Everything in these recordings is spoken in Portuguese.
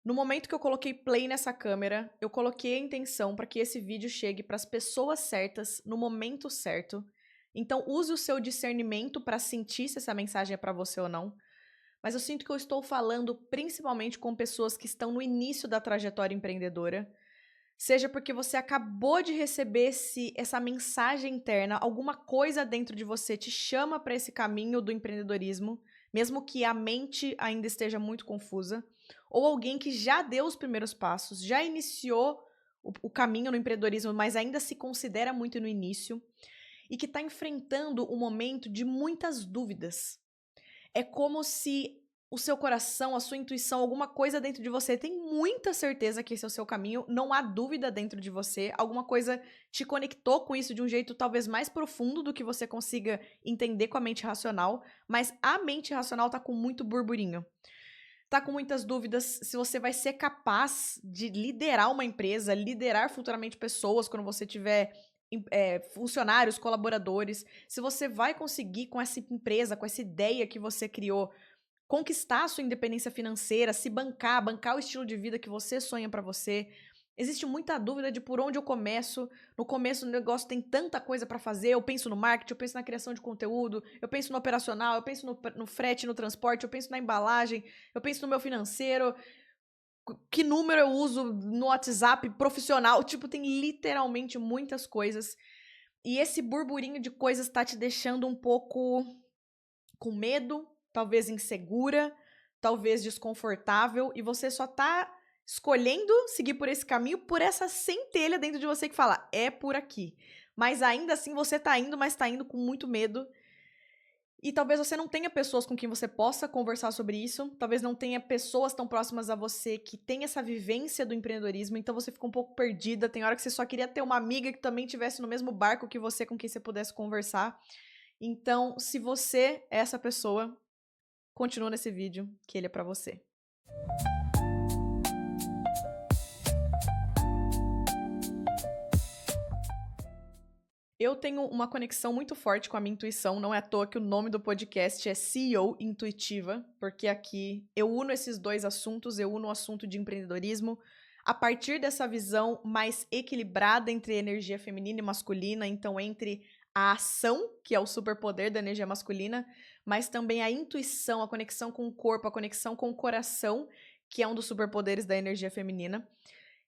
No momento que eu coloquei play nessa câmera, eu coloquei a intenção para que esse vídeo chegue para as pessoas certas, no momento certo. Então, use o seu discernimento para sentir se essa mensagem é para você ou não. Mas eu sinto que eu estou falando principalmente com pessoas que estão no início da trajetória empreendedora. Seja porque você acabou de receber essa mensagem interna, alguma coisa dentro de você te chama para esse caminho do empreendedorismo, mesmo que a mente ainda esteja muito confusa, ou alguém que já deu os primeiros passos, já iniciou o caminho no empreendedorismo, mas ainda se considera muito no início, e que está enfrentando um momento de muitas dúvidas. É como se o seu coração, a sua intuição, alguma coisa dentro de você tem muita certeza que esse é o seu caminho, não há dúvida dentro de você, alguma coisa te conectou com isso de um jeito talvez mais profundo do que você consiga entender com a mente racional, mas a mente racional tá com muito burburinho. Tá com muitas dúvidas se você vai ser capaz de liderar uma empresa, liderar futuramente pessoas quando você tiver funcionários, colaboradores, se você vai conseguir com essa empresa, com essa ideia que você criou, conquistar a sua independência financeira, se bancar o estilo de vida que você sonha pra você. Existe muita dúvida de por onde eu começo. No começo do negócio tem tanta coisa pra fazer. Eu penso no marketing, eu penso na criação de conteúdo, eu penso no operacional, eu penso no frete, no transporte, eu penso na embalagem, eu penso no meu financeiro, que número eu uso no WhatsApp profissional. Tipo, tem literalmente muitas coisas. E esse burburinho de coisas tá te deixando um pouco com medo, talvez insegura, talvez desconfortável, e você só tá escolhendo seguir por esse caminho por essa centelha dentro de você que fala, é por aqui. Mas ainda assim você tá indo, mas tá indo com muito medo. E talvez você não tenha pessoas com quem você possa conversar sobre isso, talvez não tenha pessoas tão próximas a você que tem essa vivência do empreendedorismo, então você fica um pouco perdida, tem hora que você só queria ter uma amiga que também estivesse no mesmo barco que você, com quem você pudesse conversar. Então, se você é essa pessoa, continua nesse vídeo, que ele é pra você. Eu tenho uma conexão muito forte com a minha intuição, não é à toa que o nome do podcast é CEO Intuitiva, porque aqui eu uno esses dois assuntos, eu uno o assunto de empreendedorismo a partir dessa visão mais equilibrada entre energia feminina e masculina, então entre a ação, que é o superpoder da energia masculina, mas também a intuição, a conexão com o corpo, a conexão com o coração, que é um dos superpoderes da energia feminina.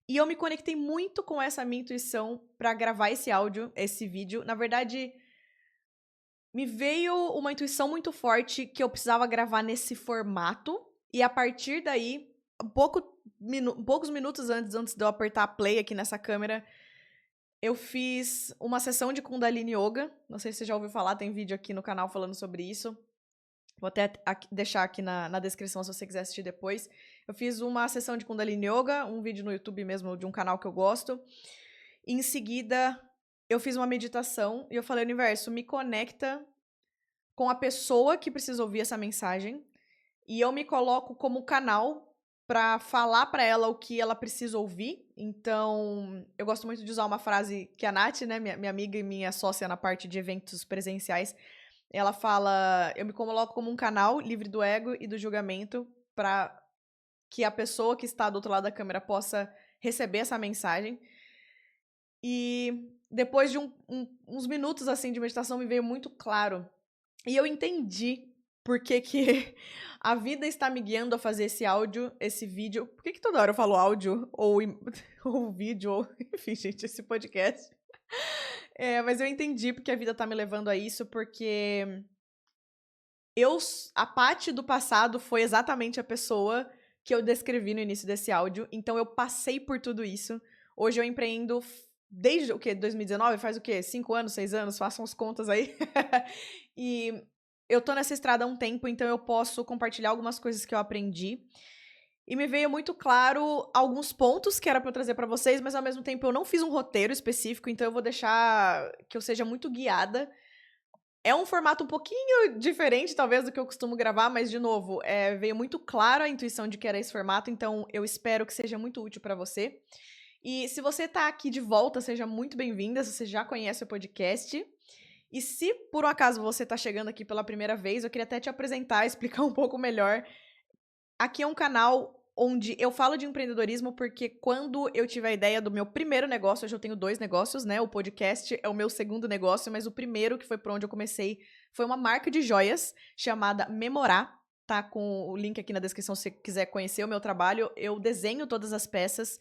E eu me conectei muito com essa minha intuição pra gravar esse áudio, esse vídeo. Na verdade, me veio uma intuição muito forte que eu precisava gravar nesse formato. E a partir daí, poucos minutos antes de eu apertar play aqui nessa câmera, eu fiz uma sessão de Kundalini Yoga. Não sei se você já ouviu falar, tem vídeo aqui no canal falando sobre isso. Vou até deixar aqui na descrição se você quiser assistir depois. Eu fiz uma sessão de Kundalini Yoga, um vídeo no YouTube mesmo de um canal que eu gosto. E em seguida, eu fiz uma meditação e eu falei, universo, me conecta com a pessoa que precisa ouvir essa mensagem. E eu me coloco como canal pra falar pra ela o que ela precisa ouvir. Então, eu gosto muito de usar uma frase que a Nath, né, minha amiga e minha sócia na parte de eventos presenciais, ela fala, eu me coloco como um canal livre do ego e do julgamento para que a pessoa que está do outro lado da câmera possa receber essa mensagem. E depois de uns minutos assim de meditação me veio muito claro. E eu entendi por que que a vida está me guiando a fazer esse áudio, esse vídeo. Por que que toda hora eu falo áudio ou vídeo, ou enfim, gente, esse podcast. Mas eu entendi porque a vida tá me levando a isso, porque a Paty do passado foi exatamente a pessoa que eu descrevi no início desse áudio, então eu passei por tudo isso. Hoje eu empreendo desde o quê? 2019? Faz o quê? 5 anos, 6 anos? Façam as contas aí. E eu tô nessa estrada há um tempo, então eu posso compartilhar algumas coisas que eu aprendi. E me veio muito claro alguns pontos que era pra eu trazer pra vocês, mas ao mesmo tempo eu não fiz um roteiro específico, então eu vou deixar que eu seja muito guiada. É um formato um pouquinho diferente, talvez, do que eu costumo gravar, mas, de novo, veio muito claro a intuição de que era esse formato, então eu espero que seja muito útil pra você. E se você tá aqui de volta, seja muito bem-vinda, se você já conhece o podcast. E se, por um acaso, você tá chegando aqui pela primeira vez, eu queria até te apresentar, explicar um pouco melhor. Aqui é um canal onde eu falo de empreendedorismo porque quando eu tive a ideia do meu primeiro negócio, hoje eu tenho 2 negócios, né? O podcast é o meu segundo negócio, mas o primeiro, que foi por onde eu comecei, foi uma marca de joias chamada Memorá. Tá com o link aqui na descrição se você quiser conhecer o meu trabalho. Eu desenho todas as peças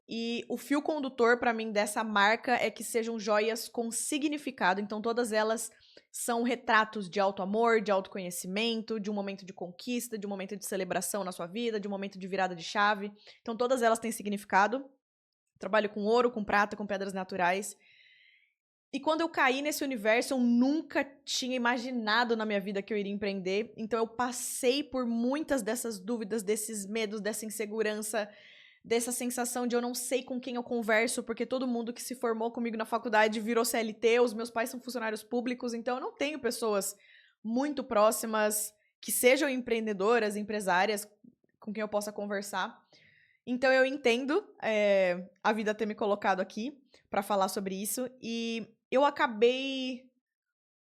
e o fio condutor para mim dessa marca é que sejam joias com significado. Então todas elas são retratos de alto amor, de autoconhecimento, de um momento de conquista, de um momento de celebração na sua vida, de um momento de virada de chave. Então todas elas têm significado. Trabalho com ouro, com prata, com pedras naturais. E quando eu caí nesse universo, eu nunca tinha imaginado na minha vida que eu iria empreender. Então eu passei por muitas dessas dúvidas, desses medos, dessa insegurança, dessa sensação de eu não sei com quem eu converso, porque todo mundo que se formou comigo na faculdade virou CLT, os meus pais são funcionários públicos, então eu não tenho pessoas muito próximas que sejam empreendedoras, empresárias, com quem eu possa conversar. Então eu entendo a vida ter me colocado aqui para falar sobre isso, e eu acabei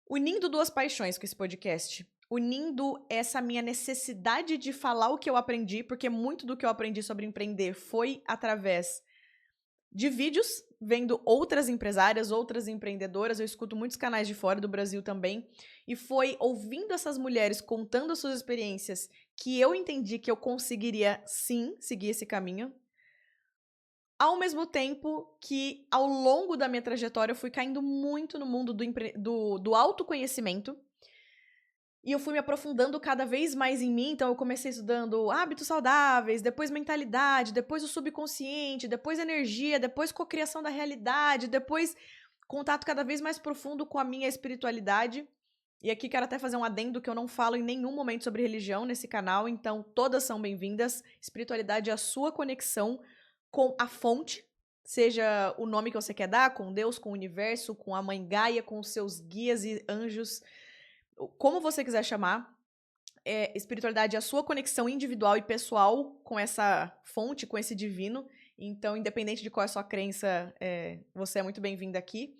unindo 2 paixões com esse podcast. Unindo essa minha necessidade de falar o que eu aprendi, porque muito do que eu aprendi sobre empreender foi através de vídeos, vendo outras empresárias, outras empreendedoras. Eu escuto muitos canais de fora do Brasil também. E foi ouvindo essas mulheres contando as suas experiências que eu entendi que eu conseguiria, sim, seguir esse caminho. Ao mesmo tempo que, ao longo da minha trajetória, eu fui caindo muito no mundo do autoconhecimento. E eu fui me aprofundando cada vez mais em mim, então eu comecei estudando hábitos saudáveis, depois mentalidade, depois o subconsciente, depois energia, depois cocriação da realidade, depois contato cada vez mais profundo com a minha espiritualidade. E aqui quero até fazer um adendo que eu não falo em nenhum momento sobre religião nesse canal, então todas são bem-vindas. Espiritualidade é a sua conexão com a fonte, seja o nome que você quer dar, com Deus, com o universo, com a mãe Gaia, com os seus guias e anjos, como você quiser chamar. Espiritualidade é a sua conexão individual e pessoal com essa fonte, com esse divino. Então, independente de qual é a sua crença, você é muito bem-vinda aqui.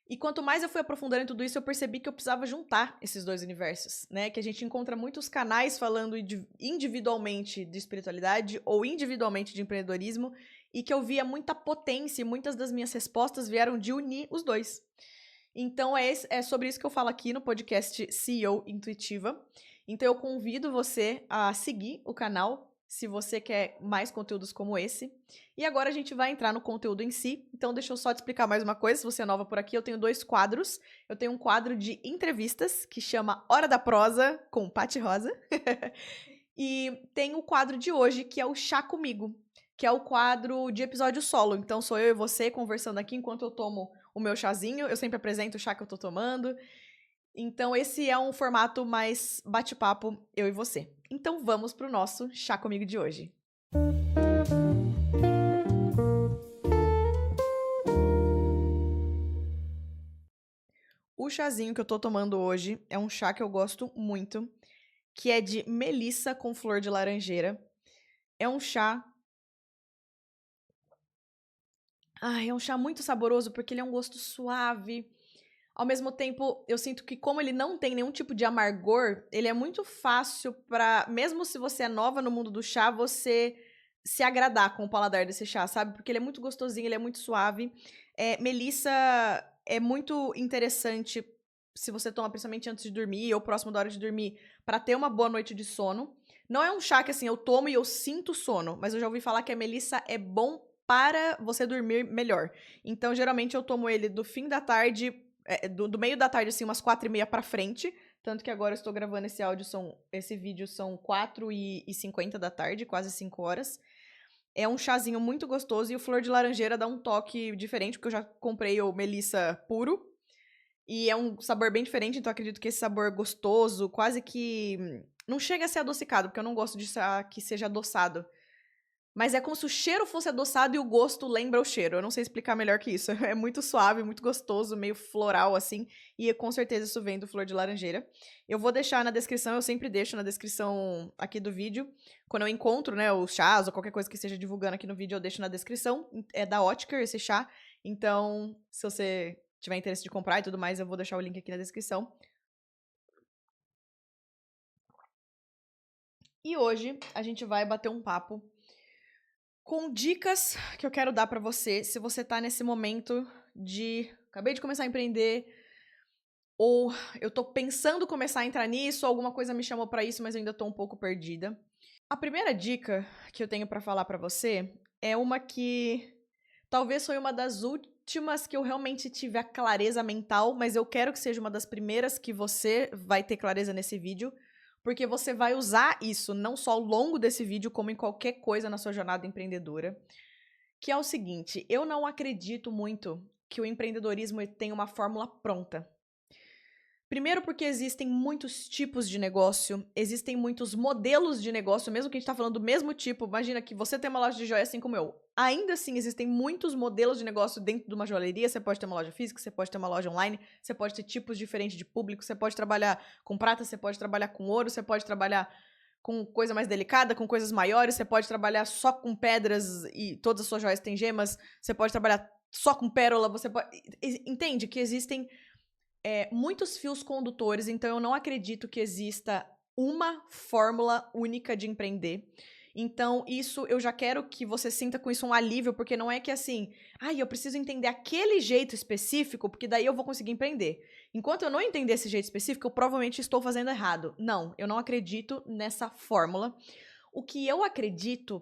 E quanto mais eu fui aprofundando em tudo isso, eu percebi que eu precisava juntar esses 2 universos, né? Que a gente encontra muitos canais falando individualmente de espiritualidade ou individualmente de empreendedorismo, e que eu via muita potência e muitas das minhas respostas vieram de unir os 2. Então é sobre isso que eu falo aqui no podcast CEO Intuitiva. Então eu convido você a seguir o canal se você quer mais conteúdos como esse. E agora a gente vai entrar no conteúdo em si. Então deixa eu só te explicar mais uma coisa, se você é nova por aqui, eu tenho 2 quadros. Eu tenho um quadro de entrevistas que chama Hora da Prosa com Paty Rosa. E tem o quadro de hoje, que é o Chá Comigo, que é o quadro de episódio solo. Então sou eu e você conversando aqui enquanto eu tomo o meu chazinho. Eu sempre apresento o chá que eu tô tomando. Então esse é um formato mais bate-papo, eu e você. Então vamos pro nosso Chá Comigo de hoje. O chazinho que eu tô tomando hoje é um chá que eu gosto muito, que é de melissa com flor de laranjeira. É um chá... é um chá muito saboroso porque ele é um gosto suave. Ao mesmo tempo, eu sinto que como ele não tem nenhum tipo de amargor, ele é muito fácil pra, mesmo se você é nova no mundo do chá, você se agradar com o paladar desse chá, sabe? Porque ele é muito gostosinho, ele é muito suave. Melissa é muito interessante se você toma principalmente antes de dormir ou próximo da hora de dormir, pra ter uma boa noite de sono. Não é um chá que assim, eu tomo e eu sinto sono, mas eu já ouvi falar que a melissa é bom para você dormir melhor. Então, geralmente eu tomo ele do fim da tarde, do meio da tarde, assim, umas 4h30 pra frente. Tanto que agora eu estou gravando esse vídeo, são 4h50 da tarde, quase 5 horas. É um chazinho muito gostoso e o flor de laranjeira dá um toque diferente, porque eu já comprei o melissa puro. E é um sabor bem diferente, então eu acredito que esse sabor gostoso, quase que... Não chega a ser adocicado, porque eu não gosto de que seja adoçado. Mas é como se o cheiro fosse adoçado e o gosto lembra o cheiro. Eu não sei explicar melhor que isso. É muito suave, muito gostoso, meio floral, assim. E com certeza isso vem do flor de laranjeira. Eu vou deixar na descrição, eu sempre deixo na descrição aqui do vídeo. Quando eu encontro, né, os chás ou qualquer coisa que esteja divulgando aqui no vídeo, eu deixo na descrição. É da Otker esse chá. Então, se você tiver interesse de comprar e tudo mais, eu vou deixar o link aqui na descrição. E hoje a gente vai bater um papo com dicas que eu quero dar pra você se você tá nesse momento de acabei de começar a empreender ou eu tô pensando começar a entrar nisso, alguma coisa me chamou pra isso, mas eu ainda tô um pouco perdida. A primeira dica que eu tenho pra falar pra você é uma que talvez foi uma das últimas que eu realmente tive a clareza mental, mas eu quero que seja uma das primeiras que você vai ter clareza nesse vídeo, porque você vai usar isso não só ao longo desse vídeo, como em qualquer coisa na sua jornada empreendedora, que é o seguinte: eu não acredito muito que o empreendedorismo tenha uma fórmula pronta. Primeiro porque existem muitos tipos de negócio, existem muitos modelos de negócio, mesmo que a gente tá falando do mesmo tipo, imagina que você tem uma loja de joia assim como eu. Ainda assim, existem muitos modelos de negócio dentro de uma joalheria, você pode ter uma loja física, você pode ter uma loja online, você pode ter tipos diferentes de público, você pode trabalhar com prata, você pode trabalhar com ouro, você pode trabalhar com coisa mais delicada, com coisas maiores, você pode trabalhar só com pedras e todas as suas joias têm gemas, você pode trabalhar só com pérola, você pode... Entende que existem muitos fios condutores, então eu não acredito que exista uma fórmula única de empreender. Então, isso eu já quero que você sinta com isso um alívio, porque não é que assim, ai, eu preciso entender aquele jeito específico, porque daí eu vou conseguir empreender. Enquanto eu não entender esse jeito específico, eu provavelmente estou fazendo errado. Não, eu não acredito nessa fórmula. O que eu acredito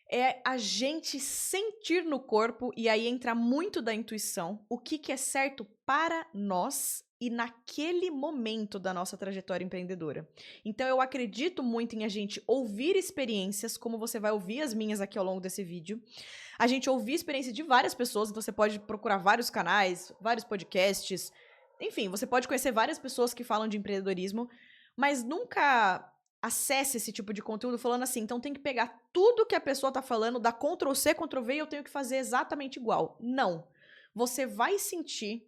é a gente sentir no corpo, e aí entra muito da intuição, o que é certo para nós e naquele momento da nossa trajetória empreendedora. Então eu acredito muito em a gente ouvir experiências, como você vai ouvir as minhas aqui ao longo desse vídeo. A gente ouvir experiência de várias pessoas, então você pode procurar vários canais, vários podcasts, enfim, você pode conhecer várias pessoas que falam de empreendedorismo, mas nunca acesse esse tipo de conteúdo falando assim, então tem que pegar tudo que a pessoa tá falando, dar Ctrl C, Ctrl V e eu tenho que fazer exatamente igual. Não. Você vai sentir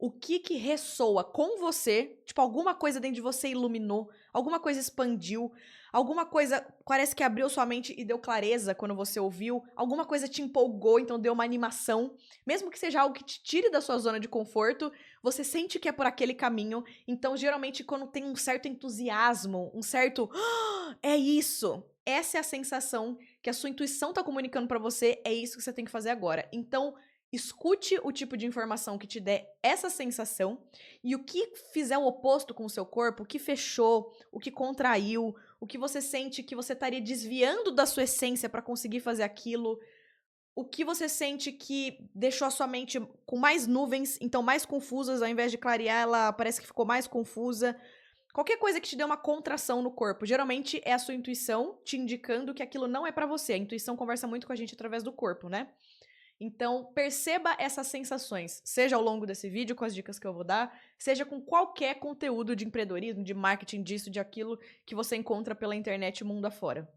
o que ressoa com você, tipo, alguma coisa dentro de você iluminou, alguma coisa expandiu, alguma coisa parece que abriu sua mente e deu clareza quando você ouviu, alguma coisa te empolgou, então deu uma animação, mesmo que seja algo que te tire da sua zona de conforto, você sente que é por aquele caminho, então geralmente quando tem um certo entusiasmo, um certo, é isso, essa é a sensação que a sua intuição tá comunicando pra você, é isso que você tem que fazer agora. Então, escute o tipo de informação que te der essa sensação e o que fizer o oposto com o seu corpo, o que fechou, o que contraiu, o que você sente que você estaria desviando da sua essência para conseguir fazer aquilo, o que você sente que deixou a sua mente com mais nuvens, então mais confusas, ao invés de clarear, ela parece que ficou mais confusa. Qualquer coisa que te dê uma contração no corpo, geralmente é a sua intuição te indicando que aquilo não é para você. A intuição conversa muito com a gente através do corpo, né? Então, perceba essas sensações, seja ao longo desse vídeo, com as dicas que eu vou dar, seja com qualquer conteúdo de empreendedorismo, de marketing, disso, de aquilo que você encontra pela internet mundo afora.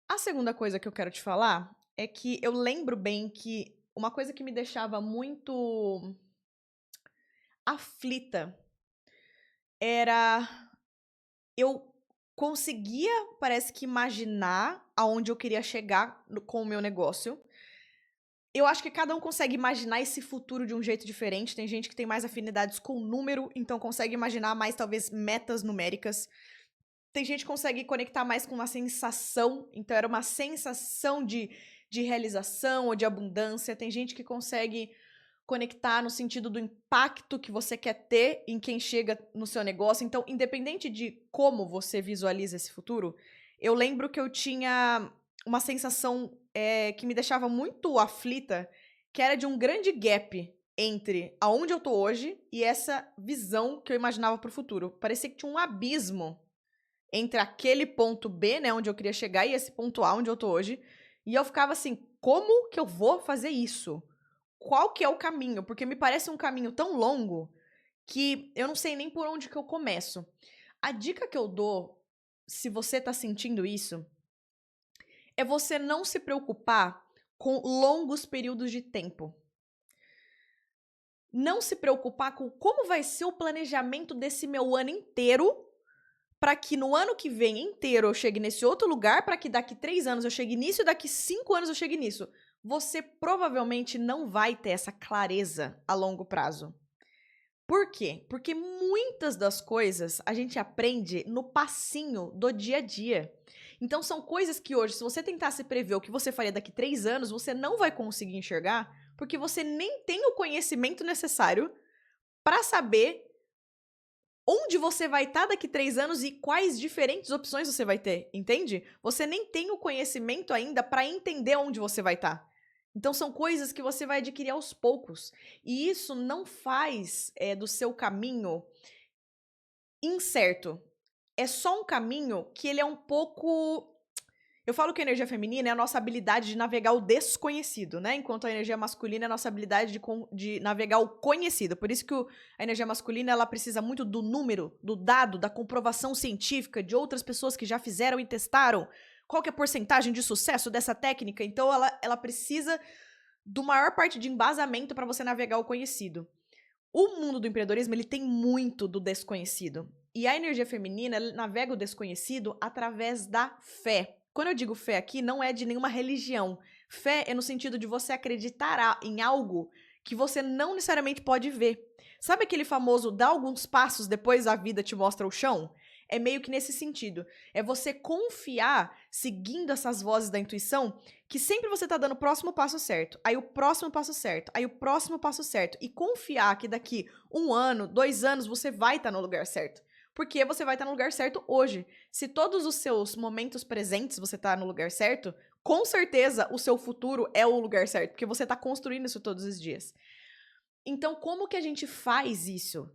A segunda coisa que eu quero te falar é que eu lembro bem que uma coisa que me deixava muito aflita era eu conseguia, parece que imaginar aonde eu queria chegar com o meu negócio. Eu acho que cada um consegue imaginar esse futuro de um jeito diferente. Tem gente que tem mais afinidades com número, então consegue imaginar mais, talvez, metas numéricas. Tem gente que consegue conectar mais com uma sensação, então era uma sensação de realização ou de abundância. Tem gente que consegue conectar no sentido do impacto que você quer ter em quem chega no seu negócio. Então, independente de como você visualiza esse futuro, eu lembro que eu tinha uma sensação que me deixava muito aflita, que era de um grande gap entre aonde eu tô hoje e essa visão que eu imaginava pro futuro. Parecia que tinha um abismo entre aquele ponto B, né, onde eu queria chegar, e esse ponto A, onde eu tô hoje. E eu ficava assim, como que eu vou fazer isso? Qual que é o caminho? Porque me parece um caminho tão longo que eu não sei nem por onde que eu começo. A dica que eu dou, se você tá sentindo isso, é você não se preocupar com longos períodos de tempo. Não se preocupar com como vai ser o planejamento desse meu ano inteiro, para que no ano que vem inteiro eu chegue nesse outro lugar, para que daqui 3 anos eu chegue nisso e daqui 5 anos eu chegue nisso. Você provavelmente não vai ter essa clareza a longo prazo. Por quê? Porque muitas das coisas a gente aprende no passinho do dia a dia. Então são coisas que hoje, se você tentasse prever o que você faria daqui 3 anos, você não vai conseguir enxergar, porque você nem tem o conhecimento necessário para saber onde você vai estar daqui 3 anos e quais diferentes opções você vai ter, entende? Você nem tem o conhecimento ainda para entender onde você vai estar. Então são coisas que você vai adquirir aos poucos. E isso não faz do seu caminho incerto. É só um caminho que ele é um pouco. Eu falo que a energia feminina é a nossa habilidade de navegar o desconhecido, né? Enquanto a energia masculina é a nossa habilidade de navegar o conhecido. Por isso que a energia masculina ela precisa muito do número, do dado, da comprovação científica de outras pessoas que já fizeram e testaram. Qual que é a porcentagem de sucesso dessa técnica? Então ela precisa do maior parte de embasamento para você navegar o conhecido. O mundo do empreendedorismo ele tem muito do desconhecido. E a energia feminina ela navega o desconhecido através da fé. Quando eu digo fé aqui, não é de nenhuma religião. Fé é no sentido de você acreditar em algo que você não necessariamente pode ver. Sabe aquele famoso dá alguns passos depois a vida te mostra o chão? É meio que nesse sentido. É você confiar, seguindo essas vozes da intuição, que sempre você tá dando o próximo passo certo, aí o próximo passo certo, aí o próximo passo certo. E confiar que daqui 1 ano, 2 anos, você vai estar no lugar certo. Porque você vai estar no lugar certo hoje. Se todos os seus momentos presentes você tá no lugar certo, com certeza o seu futuro é o lugar certo, porque você tá construindo isso todos os dias. Então, como que a gente faz isso?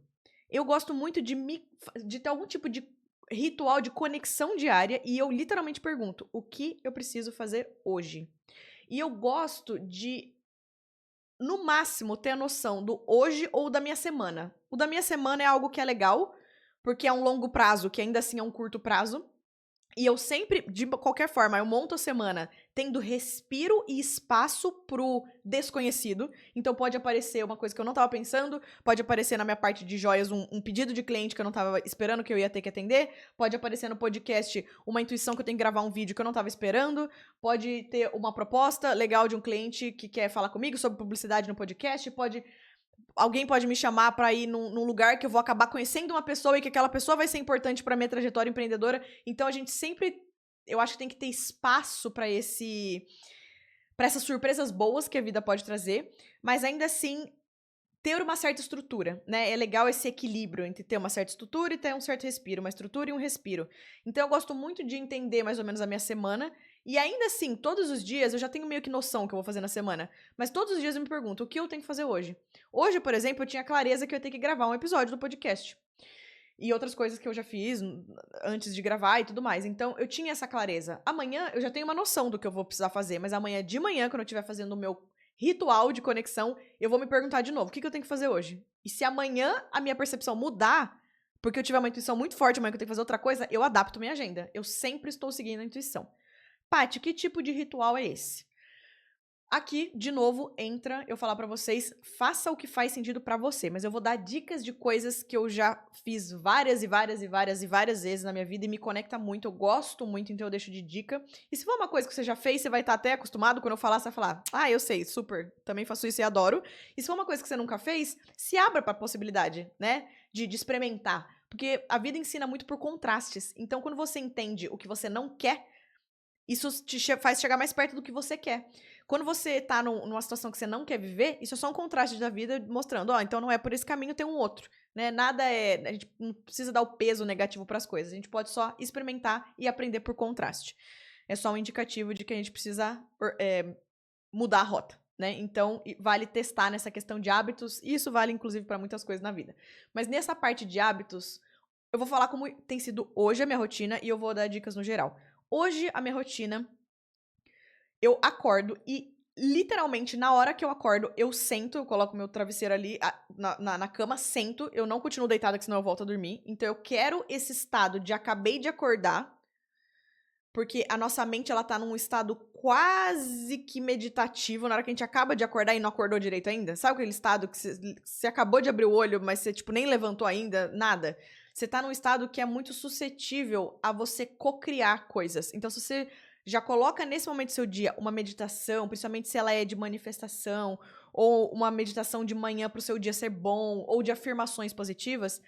Eu gosto muito de ter algum tipo de ritual de conexão diária e eu literalmente pergunto: o que eu preciso fazer hoje? E eu gosto de, no máximo, ter a noção do hoje ou da minha semana. O da minha semana é algo que é legal, porque é um longo prazo, que ainda assim é um curto prazo. E eu sempre, de qualquer forma, eu monto a semana tendo respiro e espaço pro desconhecido. Então pode aparecer uma coisa que eu não tava pensando, pode aparecer na minha parte de joias um pedido de cliente que eu não tava esperando que eu ia ter que atender, pode aparecer no podcast uma intuição que eu tenho que gravar um vídeo que eu não tava esperando, pode ter uma proposta legal de um cliente que quer falar comigo sobre publicidade no podcast, alguém pode me chamar pra ir num lugar que eu vou acabar conhecendo uma pessoa e que aquela pessoa vai ser importante pra minha trajetória empreendedora. Então a gente sempre, eu acho que tem que ter espaço pra essas surpresas boas que a vida pode trazer, mas ainda assim ter uma certa estrutura, né? É legal esse equilíbrio entre ter uma certa estrutura e ter um certo respiro, uma estrutura e um respiro. Então eu gosto muito de entender mais ou menos a minha semana e ainda assim, todos os dias eu já tenho meio que noção do que eu vou fazer na semana, mas todos os dias eu me pergunto o que eu tenho que fazer hoje. Hoje, por exemplo, eu tinha clareza que eu ia ter que gravar um episódio do podcast. E outras coisas que eu já fiz antes de gravar e tudo mais. Então, eu tinha essa clareza. Amanhã eu já tenho uma noção do que eu vou precisar fazer, mas amanhã de manhã, quando eu estiver fazendo o meu ritual de conexão, eu vou me perguntar de novo: o que eu tenho que fazer hoje? E se amanhã a minha percepção mudar, porque eu tiver uma intuição muito forte, amanhã que eu tenho que fazer outra coisa, eu adapto minha agenda. Eu sempre estou seguindo a intuição. Paty, que tipo de ritual é esse? Aqui, de novo, entra eu falar pra vocês, faça o que faz sentido pra você, mas eu vou dar dicas de coisas que eu já fiz várias e várias e várias e várias vezes na minha vida e me conecta muito, eu gosto muito, então eu deixo de dica. E se for uma coisa que você já fez, você vai estar até acostumado, quando eu falar, você vai falar: "Ah, eu sei, super, também faço isso e adoro". E se for uma coisa que você nunca fez, se abra pra possibilidade, né, de experimentar, porque a vida ensina muito por contrastes. Então, quando você entende o que você não quer, isso faz chegar mais perto do que você quer. Quando você tá numa situação que você não quer viver, isso é só um contraste da vida mostrando, ó, então não é por esse caminho, tem um outro, né? Nada é, a gente não precisa dar o peso negativo pras coisas, a gente pode só experimentar e aprender por contraste. É só um indicativo de que a gente precisa mudar a rota, né? Então, vale testar nessa questão de hábitos, e isso vale inclusive pra muitas coisas na vida. Mas nessa parte de hábitos, eu vou falar como tem sido hoje a minha rotina e eu vou dar dicas no geral. Hoje, a minha rotina, eu acordo e, literalmente, na hora que eu acordo, eu sento, eu coloco meu travesseiro ali na cama, sento, eu não continuo deitada, que senão eu volto a dormir. Então, eu quero esse estado de acabei de acordar, porque a nossa mente, ela tá num estado quase que meditativo, na hora que a gente acaba de acordar e não acordou direito ainda. Sabe aquele estado que você acabou de abrir o olho, mas você, tipo, nem levantou ainda, nada? Você tá num estado que é muito suscetível a você cocriar coisas. Então, se você Já coloca nesse momento do seu dia uma meditação, principalmente se ela é de manifestação, ou uma meditação de manhã para o seu dia ser bom, ou de afirmações positivas,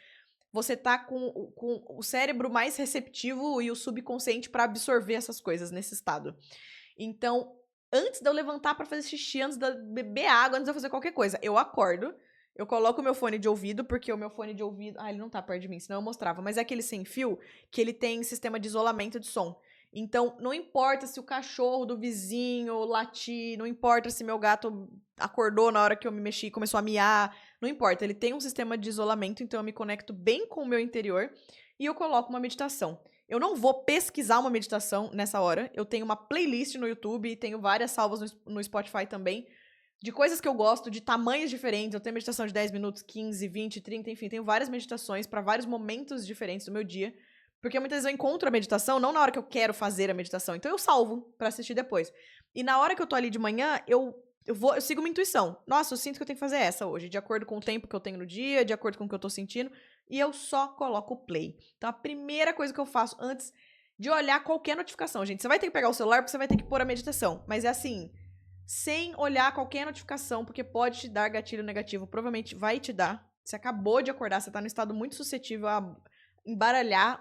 você tá com o cérebro mais receptivo e o subconsciente para absorver essas coisas nesse estado. Então, antes de eu levantar pra fazer xixi, antes de eu beber água, antes de eu fazer qualquer coisa, eu acordo, eu coloco o meu fone de ouvido, porque o meu fone de ouvido. Ah, ele não tá perto de mim, senão eu mostrava. Mas é aquele sem fio que ele tem sistema de isolamento de som. Então, não importa se o cachorro do vizinho latir, não importa se meu gato acordou na hora que eu me mexi e começou a miar, não importa. Ele tem um sistema de isolamento, então eu me conecto bem com o meu interior e eu coloco uma meditação. Eu não vou pesquisar uma meditação nessa hora. Eu tenho uma playlist no YouTube, tenho várias salvas no Spotify também, de coisas que eu gosto, de tamanhos diferentes. Eu tenho meditação de 10 minutos, 15, 20, 30, enfim, tenho várias meditações para vários momentos diferentes do meu dia. Porque muitas vezes eu encontro a meditação não na hora que eu quero fazer a meditação. Então eu salvo pra assistir depois. E na hora que eu tô ali de manhã, eu sigo uma intuição. Nossa, eu sinto que eu tenho que fazer essa hoje, de acordo com o tempo que eu tenho no dia, de acordo com o que eu tô sentindo, e eu só coloco o play. Então a primeira coisa que eu faço antes de olhar qualquer notificação, gente, você vai ter que pegar o celular porque você vai ter que pôr a meditação, mas é assim, sem olhar qualquer notificação, porque pode te dar gatilho negativo, provavelmente vai te dar. Você acabou de acordar, você tá num estado muito suscetível a embaralhar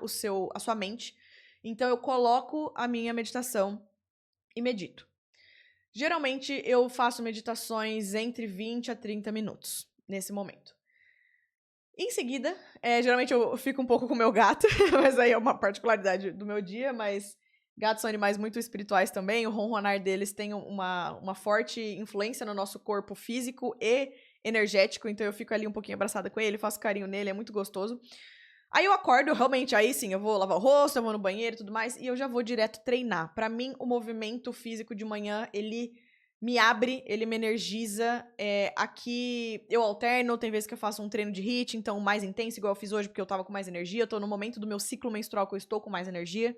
a sua mente. Então eu coloco a minha meditação e medito. Geralmente eu faço meditações entre 20 a 30 minutos nesse momento. Em seguida, geralmente eu fico um pouco com o meu gato, mas aí é uma particularidade do meu dia, mas gatos são animais muito espirituais também, o ronronar deles tem uma forte influência no nosso corpo físico e energético, então eu fico ali um pouquinho abraçada com ele, faço carinho nele, é muito gostoso. Aí eu acordo, realmente, aí sim, eu vou lavar o rosto, eu vou no banheiro e tudo mais, e eu já vou direto treinar. Pra mim, o movimento físico de manhã, ele me abre, ele me energiza. Aqui eu alterno, tem vezes que eu faço um treino de HIIT, então mais intenso, igual eu fiz hoje, porque eu tava com mais energia. Eu tô no momento do meu ciclo menstrual que eu estou com mais energia.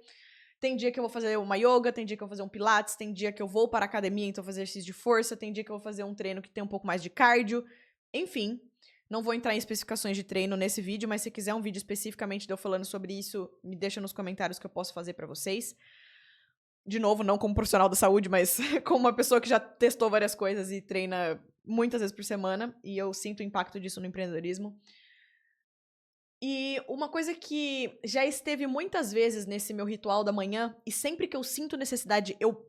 Tem dia que eu vou fazer uma yoga, tem dia que eu vou fazer um pilates, tem dia que eu vou para a academia, então fazer exercício de força, tem dia que eu vou fazer um treino que tem um pouco mais de cardio. Enfim, não vou entrar em especificações de treino nesse vídeo, mas se quiser um vídeo especificamente de eu falando sobre isso, me deixa nos comentários que eu posso fazer pra vocês. De novo, não como profissional da saúde, mas como uma pessoa que já testou várias coisas e treina muitas vezes por semana, e eu sinto o impacto disso no empreendedorismo. E uma coisa que já esteve muitas vezes nesse meu ritual da manhã, e sempre que eu sinto necessidade, eu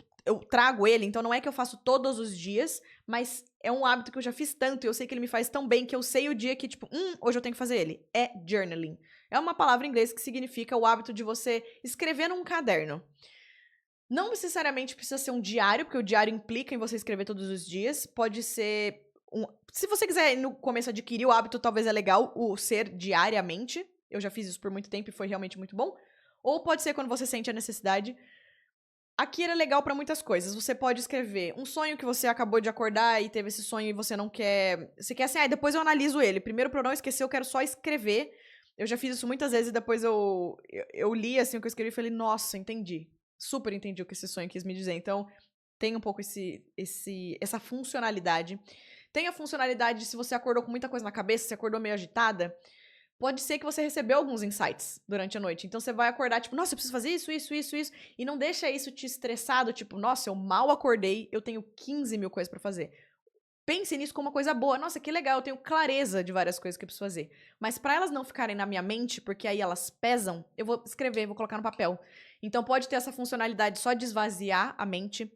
trago ele, então não é que eu faço todos os dias, mas é um hábito que eu já fiz tanto, e eu sei que ele me faz tão bem, que eu sei o dia que, tipo, hoje eu tenho que fazer ele. É journaling. É uma palavra em inglês que significa o hábito de você escrever num caderno. Não necessariamente precisa ser um diário, porque o diário implica em você escrever todos os dias. Pode ser se você quiser no começo adquirir o hábito, talvez é legal o ser diariamente. Eu já fiz isso por muito tempo e foi realmente muito bom. Ou pode ser quando você sente a necessidade. Aqui ele é legal pra muitas coisas. Você pode escrever um sonho que você acabou de acordar e teve esse sonho e você não quer. Você quer assim, depois eu analiso ele. Primeiro, pra eu não esquecer, eu quero só escrever. Eu já fiz isso muitas vezes e depois eu li assim o que eu escrevi e falei, nossa, entendi. Super entendi o que esse sonho quis me dizer. Então, tem um pouco essa funcionalidade. Tem a funcionalidade de se você acordou com muita coisa na cabeça, se acordou meio agitada, pode ser que você recebeu alguns insights durante a noite. Então você vai acordar, tipo, nossa, eu preciso fazer isso, isso, isso, isso. E não deixa isso te estressado, tipo, nossa, eu mal acordei, eu tenho 15 mil coisas pra fazer. Pense nisso como uma coisa boa. Nossa, que legal, eu tenho clareza de várias coisas que eu preciso fazer. Mas pra elas não ficarem na minha mente, porque aí elas pesam, eu vou escrever, vou colocar no papel. Então pode ter essa funcionalidade só de esvaziar a mente.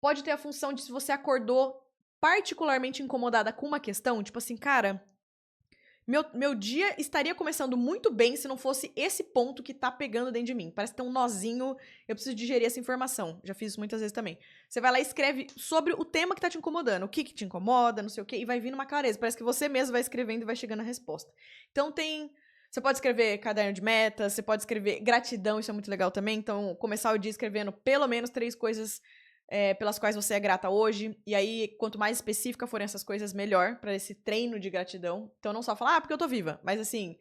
Pode ter a função de se você acordou particularmente incomodada com uma questão, tipo assim, cara, meu dia estaria começando muito bem se não fosse esse ponto que tá pegando dentro de mim. Parece que tem um nozinho, eu preciso digerir essa informação. Já fiz isso muitas vezes também. Você vai lá e escreve sobre o tema que tá te incomodando, o que te incomoda, não sei o quê, e vai vindo uma clareza. Parece que você mesmo vai escrevendo e vai chegando à resposta. Então você pode escrever caderno de metas, você pode escrever gratidão, isso é muito legal também. Então, começar o dia escrevendo pelo menos 3 coisas pelas quais você é grata hoje. E aí, quanto mais específica forem essas coisas, melhor para esse treino de gratidão. Então, não só falar, porque eu tô viva, mas assim,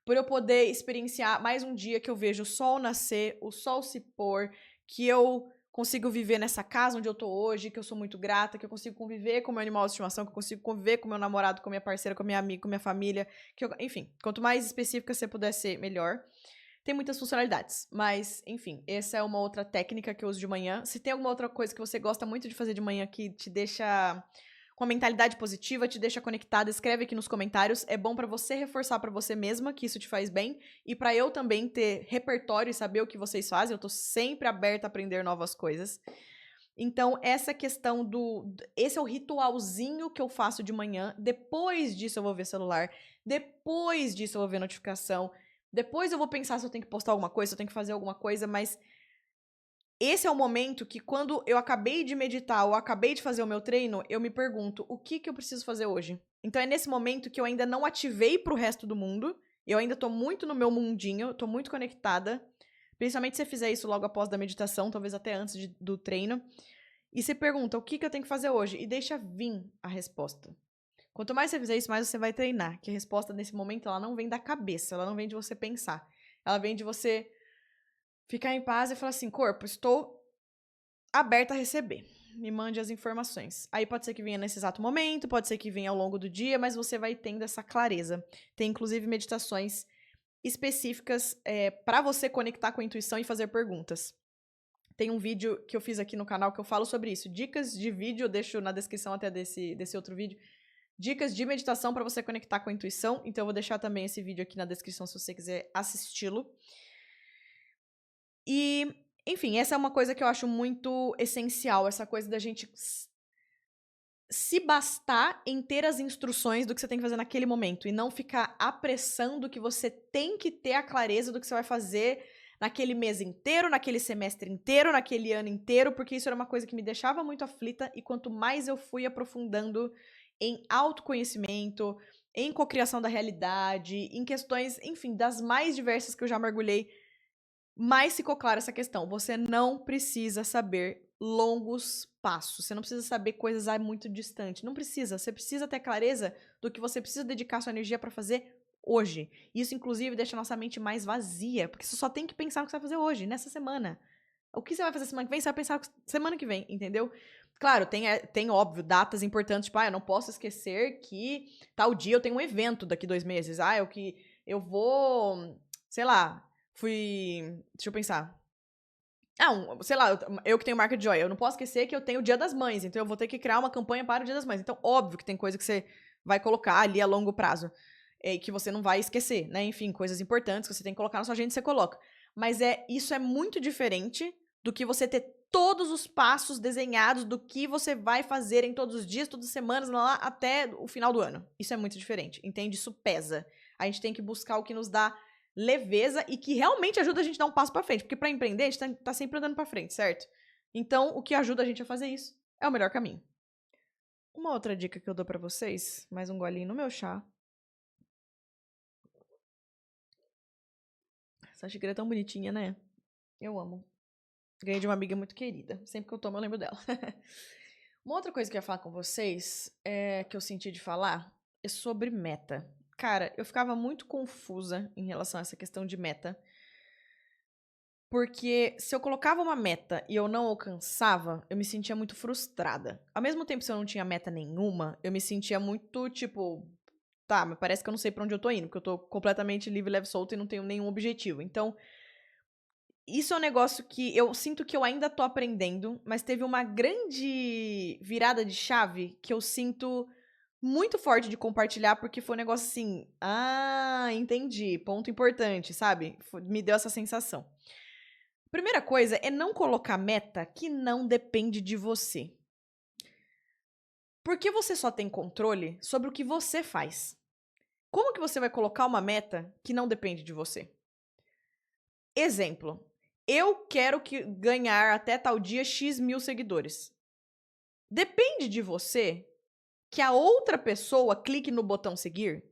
por eu poder experienciar mais um dia que eu vejo o sol nascer, o sol se pôr, que eu consigo viver nessa casa onde eu tô hoje, que eu sou muito grata, que eu consigo conviver com meu animal de estimação, que eu consigo conviver com meu namorado, com minha parceira, com minha amiga, com minha família, enfim, quanto mais específica você puder ser, melhor. tem muitas funcionalidades. Mas, enfim, essa é uma outra técnica que eu uso de manhã. Se tem alguma outra coisa que você gosta muito de fazer de manhã que te deixa com a mentalidade positiva, te deixa conectada, escreve aqui nos comentários. É bom pra você reforçar pra você mesma que isso te faz bem e pra eu também ter repertório e saber o que vocês fazem. Eu tô sempre aberta a aprender novas coisas. Então, essa questão esse é o ritualzinho que eu faço de manhã. Depois disso eu vou ver celular. Depois disso eu vou ver notificação. Depois eu vou pensar se eu tenho que postar alguma coisa, se eu tenho que fazer alguma coisa, mas esse é o momento que quando eu acabei de meditar ou acabei de fazer o meu treino, eu me pergunto, o que que eu preciso fazer hoje? Então é nesse momento que eu ainda não ativei pro resto do mundo, eu ainda tô muito no meu mundinho, tô muito conectada, principalmente se você fizer isso logo após da meditação, talvez até antes do treino, e você pergunta, o que que eu tenho que fazer hoje? E deixa vir a resposta. Quanto mais você fizer isso, mais você vai treinar, que a resposta nesse momento, ela não vem da cabeça, ela não vem de você pensar, ela vem de você ficar em paz e falar assim, corpo, estou aberta a receber. Me mande as informações. Aí pode ser que venha nesse exato momento, pode ser que venha ao longo do dia, mas você vai tendo essa clareza. Tem inclusive meditações específicas para você conectar com a intuição e fazer perguntas. Tem um vídeo que eu fiz aqui no canal que eu falo sobre isso. Dicas de vídeo, eu deixo na descrição até desse outro vídeo. Dicas de meditação para você conectar com a intuição. Então eu vou deixar também esse vídeo aqui na descrição se você quiser assisti-lo. E, enfim, essa é uma coisa que eu acho muito essencial, essa coisa da gente se bastar em ter as instruções do que você tem que fazer naquele momento e não ficar apressando que você tem que ter a clareza do que você vai fazer naquele mês inteiro, naquele semestre inteiro, naquele ano inteiro, porque isso era uma coisa que me deixava muito aflita e quanto mais eu fui aprofundando em autoconhecimento, em cocriação da realidade, em questões, enfim, das mais diversas que eu já mergulhei, mais ficou clara essa questão. Você não precisa saber longos passos. Você não precisa saber coisas muito distantes. Não precisa. Você precisa ter clareza do que você precisa dedicar sua energia para fazer hoje. Isso, inclusive, deixa a nossa mente mais vazia. Porque você só tem que pensar no que você vai fazer hoje, nessa semana. O que você vai fazer semana que vem, você vai pensar semana que vem, entendeu? Claro, tem óbvio, datas importantes, tipo, eu não posso esquecer que tal dia eu tenho um evento daqui 2 meses. Eu vou, sei lá, deixa eu pensar. Sei lá, eu que tenho marca de joia, eu não posso esquecer que eu tenho o Dia das Mães, então eu vou ter que criar uma campanha para o Dia das Mães. Então, óbvio que tem coisa que você vai colocar ali a longo prazo, que você não vai esquecer, né? Enfim, coisas importantes que você tem que colocar na sua agenda, você coloca. Mas isso é muito diferente do que você ter todos os passos desenhados do que você vai fazer em todos os dias, todas as semanas, lá, até o final do ano. Isso é muito diferente, entende? Isso pesa. A gente tem que buscar o que nos dá leveza e que realmente ajuda a gente a dar um passo pra frente. Porque pra empreender, a gente tá sempre andando pra frente, certo? Então, o que ajuda a gente a fazer isso é o melhor caminho. Uma outra dica que eu dou pra vocês, mais um golinho no meu chá. Essa xícara é tão bonitinha, né? Eu amo. Ganhei de uma amiga muito querida. Sempre que eu tomo, eu lembro dela. Uma outra coisa que eu ia falar com vocês, que eu senti de falar, é sobre meta. Cara, eu ficava muito confusa em relação a essa questão de meta. Porque se eu colocava uma meta e eu não alcançava, eu me sentia muito frustrada. Ao mesmo tempo, se eu não tinha meta nenhuma, eu me sentia muito, tipo, tá, mas parece que eu não sei pra onde eu tô indo, porque eu tô completamente livre, leve, solto e não tenho nenhum objetivo. Então, isso é um negócio que eu sinto que eu ainda tô aprendendo, mas teve uma grande virada de chave que eu sinto muito forte de compartilhar, porque foi um negócio assim, entendi, ponto importante, sabe? Me deu essa sensação. Primeira coisa é não colocar meta que não depende de você. Porque você só tem controle sobre o que você faz. Como que você vai colocar uma meta que não depende de você? Exemplo, eu quero ganhar até tal dia X mil seguidores. Depende de você que a outra pessoa clique no botão seguir?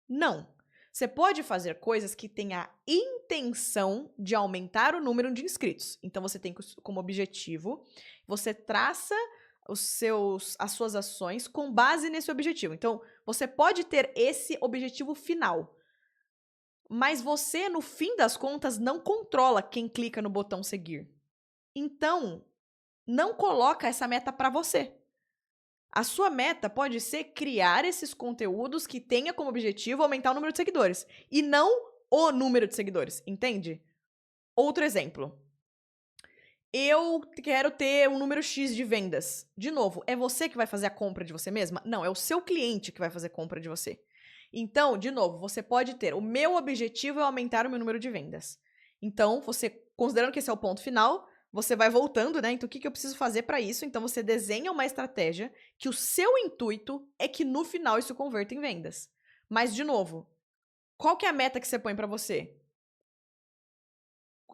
Não. Você pode fazer coisas que têm a intenção de aumentar o número de inscritos. Então você tem como objetivo, você traça as suas ações com base nesse objetivo. Então, você pode ter esse objetivo final. Mas você, no fim das contas, não controla quem clica no botão seguir. Então, não coloca essa meta para você. A sua meta pode ser criar esses conteúdos que tenha como objetivo aumentar o número de seguidores. E não o número de seguidores, entende? Outro exemplo. Eu quero ter um número X de vendas. De novo, é você que vai fazer a compra de você mesma? Não, é o seu cliente que vai fazer compra de você. Então, de novo, você pode ter, o meu objetivo é aumentar o meu número de vendas. Então, você, considerando que esse é o ponto final, você vai voltando, né? Então, o que eu preciso fazer para isso? Então, você desenha uma estratégia que o seu intuito é que no final isso converta em vendas. Mas, de novo, qual que é a meta que você põe para você?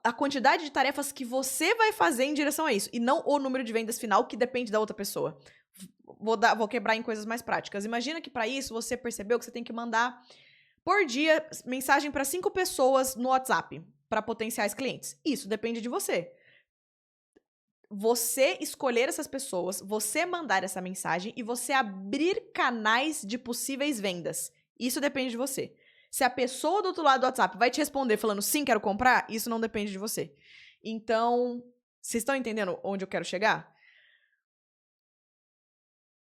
A quantidade de tarefas que você vai fazer em direção a isso, e não o número de vendas final que depende da outra pessoa. Vou quebrar em coisas mais práticas. Imagina que para isso você percebeu que você tem que mandar por dia mensagem para 5 pessoas no WhatsApp, para potenciais clientes. Isso depende de você. Você escolher essas pessoas, você mandar essa mensagem e você abrir canais de possíveis vendas. Isso depende de você. Se a pessoa do outro lado do WhatsApp vai te responder falando sim, quero comprar, isso não depende de você. Então, vocês estão entendendo onde eu quero chegar?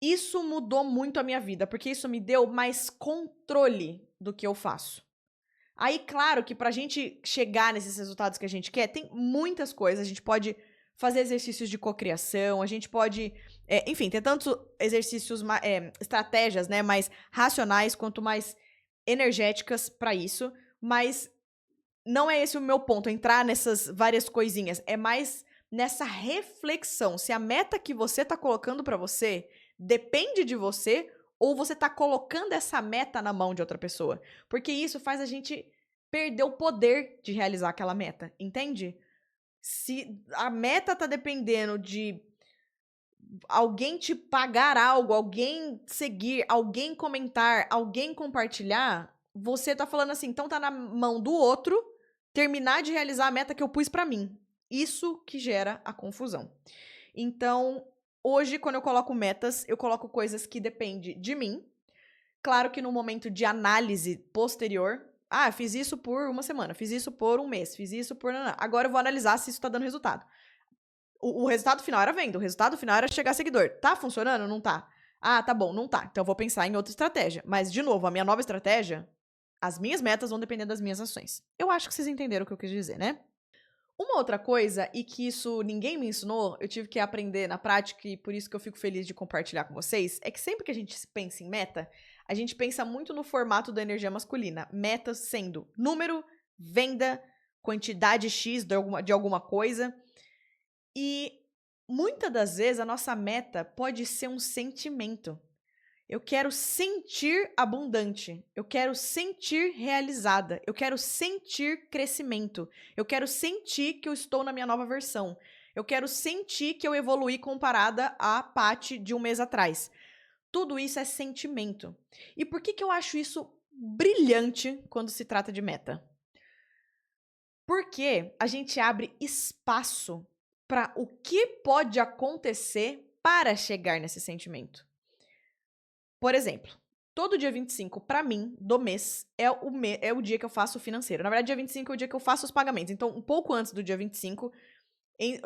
Isso mudou muito a minha vida, porque isso me deu mais controle do que eu faço. Aí, claro que pra gente chegar nesses resultados que a gente quer, tem muitas coisas. A gente pode fazer exercícios de cocriação, a gente pode... enfim, tem tantos exercícios, estratégias, né, mais racionais quanto mais energéticas pra isso, mas não é esse o meu ponto, entrar nessas várias coisinhas. É mais nessa reflexão. Se a meta que você tá colocando pra você depende de você ou você tá colocando essa meta na mão de outra pessoa. Porque isso faz a gente perder o poder de realizar aquela meta, entende? Se a meta tá dependendo de alguém te pagar algo, alguém seguir, alguém comentar, alguém compartilhar, você tá falando assim, então tá na mão do outro terminar de realizar a meta que eu pus pra mim. Isso que gera a confusão. Então, hoje, quando eu coloco metas, eu coloco coisas que dependem de mim. Claro que no momento de análise posterior, fiz isso por uma semana, fiz isso por um mês, fiz isso por... Agora eu vou analisar se isso tá dando resultado. O resultado final era venda, o resultado final era chegar a seguidor. Tá funcionando? Não tá. Ah, tá bom, não tá. Então eu vou pensar em outra estratégia. Mas, de novo, a minha nova estratégia, as minhas metas vão depender das minhas ações. Eu acho que vocês entenderam o que eu quis dizer, né? Uma outra coisa, e que isso ninguém me ensinou, eu tive que aprender na prática e por isso que eu fico feliz de compartilhar com vocês, é que sempre que a gente pensa em meta, a gente pensa muito no formato da energia masculina. Metas sendo número, venda, quantidade X de alguma coisa. E muitas das vezes a nossa meta pode ser um sentimento. Eu quero sentir abundante, eu quero sentir realizada, eu quero sentir crescimento, eu quero sentir que eu estou na minha nova versão, eu quero sentir que eu evoluí comparada à Paty de um mês atrás. Tudo isso é sentimento. E por que eu acho isso brilhante quando se trata de meta? Porque a gente abre espaço para o que pode acontecer para chegar nesse sentimento. Por exemplo, todo dia 25, pra mim, do mês, é o dia que eu faço o financeiro. Na verdade, dia 25 é o dia que eu faço os pagamentos. Então, um pouco antes do dia 25,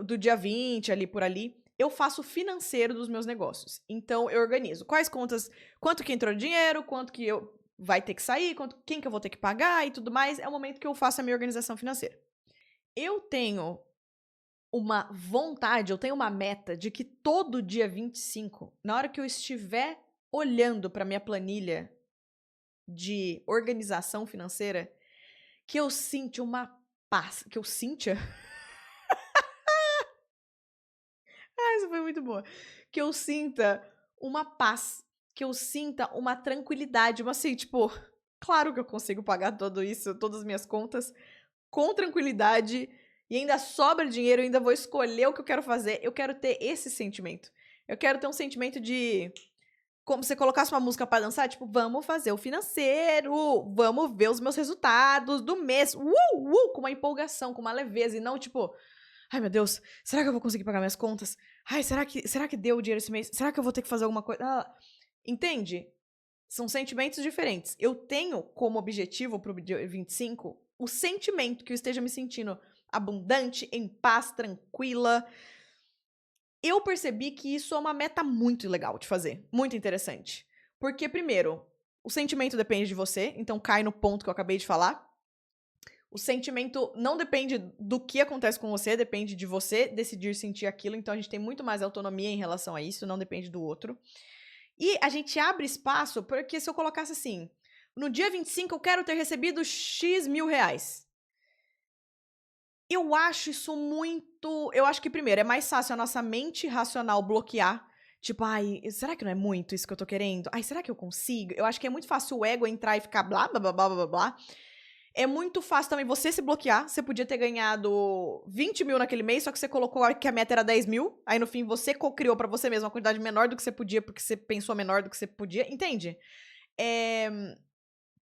do dia 20, ali por ali, eu faço o financeiro dos meus negócios. Então, eu organizo quais contas, quanto que entrou de dinheiro, quanto que vai ter que sair, quem que eu vou ter que pagar e tudo mais. É o momento que eu faço a minha organização financeira. Eu tenho uma vontade, eu tenho uma meta de que todo dia 25, na hora que eu estiver olhando para minha planilha de organização financeira, que eu sinta uma paz, que eu sinta... Isso foi muito boa. Que eu sinta uma paz, que eu sinta uma tranquilidade, mas assim, tipo, claro que eu consigo pagar tudo isso, todas as minhas contas, com tranquilidade, e ainda sobra dinheiro, eu ainda vou escolher o que eu quero fazer. Eu quero ter esse sentimento. Eu quero ter um sentimento de... Como se você colocasse uma música pra dançar, tipo, vamos fazer o financeiro, vamos ver os meus resultados do mês, com uma empolgação, com uma leveza, e não tipo, ai meu Deus, será que eu vou conseguir pagar minhas contas? Ai, será que deu o dinheiro esse mês? Será que eu vou ter que fazer alguma coisa? Entende? São sentimentos diferentes. Eu tenho como objetivo pro dia 25 o sentimento que eu esteja me sentindo abundante, em paz, tranquila. Eu percebi que isso é uma meta muito legal de fazer, muito interessante. Porque, primeiro, o sentimento depende de você, então cai no ponto que eu acabei de falar. O sentimento não depende do que acontece com você, depende de você decidir sentir aquilo. Então a gente tem muito mais autonomia em relação a isso, não depende do outro. E a gente abre espaço porque se eu colocasse assim, no dia 25 eu quero ter recebido X mil reais. Eu acho isso muito. Eu acho que, primeiro, é mais fácil a nossa mente racional bloquear. Tipo, ai, será que não é muito isso que eu tô querendo? Ai, será que eu consigo? Eu acho que é muito fácil o ego entrar e ficar blá, blá, blá, blá, blá, blá. É muito fácil também você se bloquear. Você podia ter ganhado 20 mil naquele mês, só que você colocou que a meta era 10 mil. Aí, no fim, você criou pra você mesmo uma quantidade menor do que você podia, porque você pensou menor do que você podia. Entende?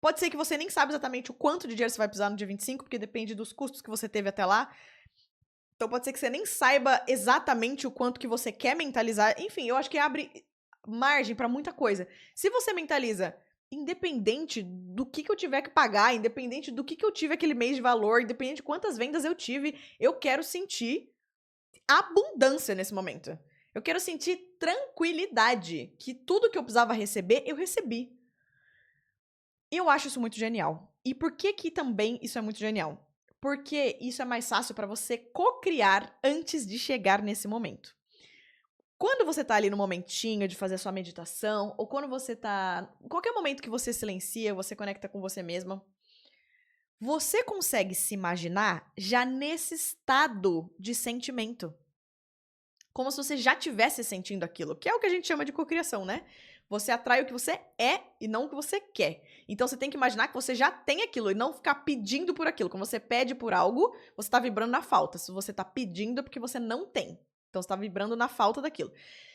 Pode ser que você nem sabe exatamente o quanto de dinheiro você vai precisar no dia 25, porque depende dos custos que você teve até lá. Então pode ser que você nem saiba exatamente o quanto que você quer mentalizar. Enfim, eu acho que abre margem pra muita coisa. Se você mentaliza, independente do que eu tiver que pagar, independente do que eu tive aquele mês de valor, independente de quantas vendas eu tive, eu quero sentir abundância nesse momento. Eu quero sentir tranquilidade, que tudo que eu precisava receber, eu recebi. Eu acho isso muito genial. E por que também isso é muito genial? Porque isso é mais fácil para você co-criar antes de chegar nesse momento. Quando você tá ali no momentinho de fazer a sua meditação, ou quando você tá. Qualquer momento que você silencia, você conecta com você mesma, você consegue se imaginar já nesse estado de sentimento. Como se você já tivesse sentindo aquilo, que é o que a gente chama de cocriação, né? Você atrai o que você é e não o que você quer. Então você tem que imaginar que você já tem aquilo e não ficar pedindo por aquilo. Quando você pede por algo, você tá vibrando na falta. Se você tá pedindo é porque você não tem. Então você tá vibrando na falta daquilo.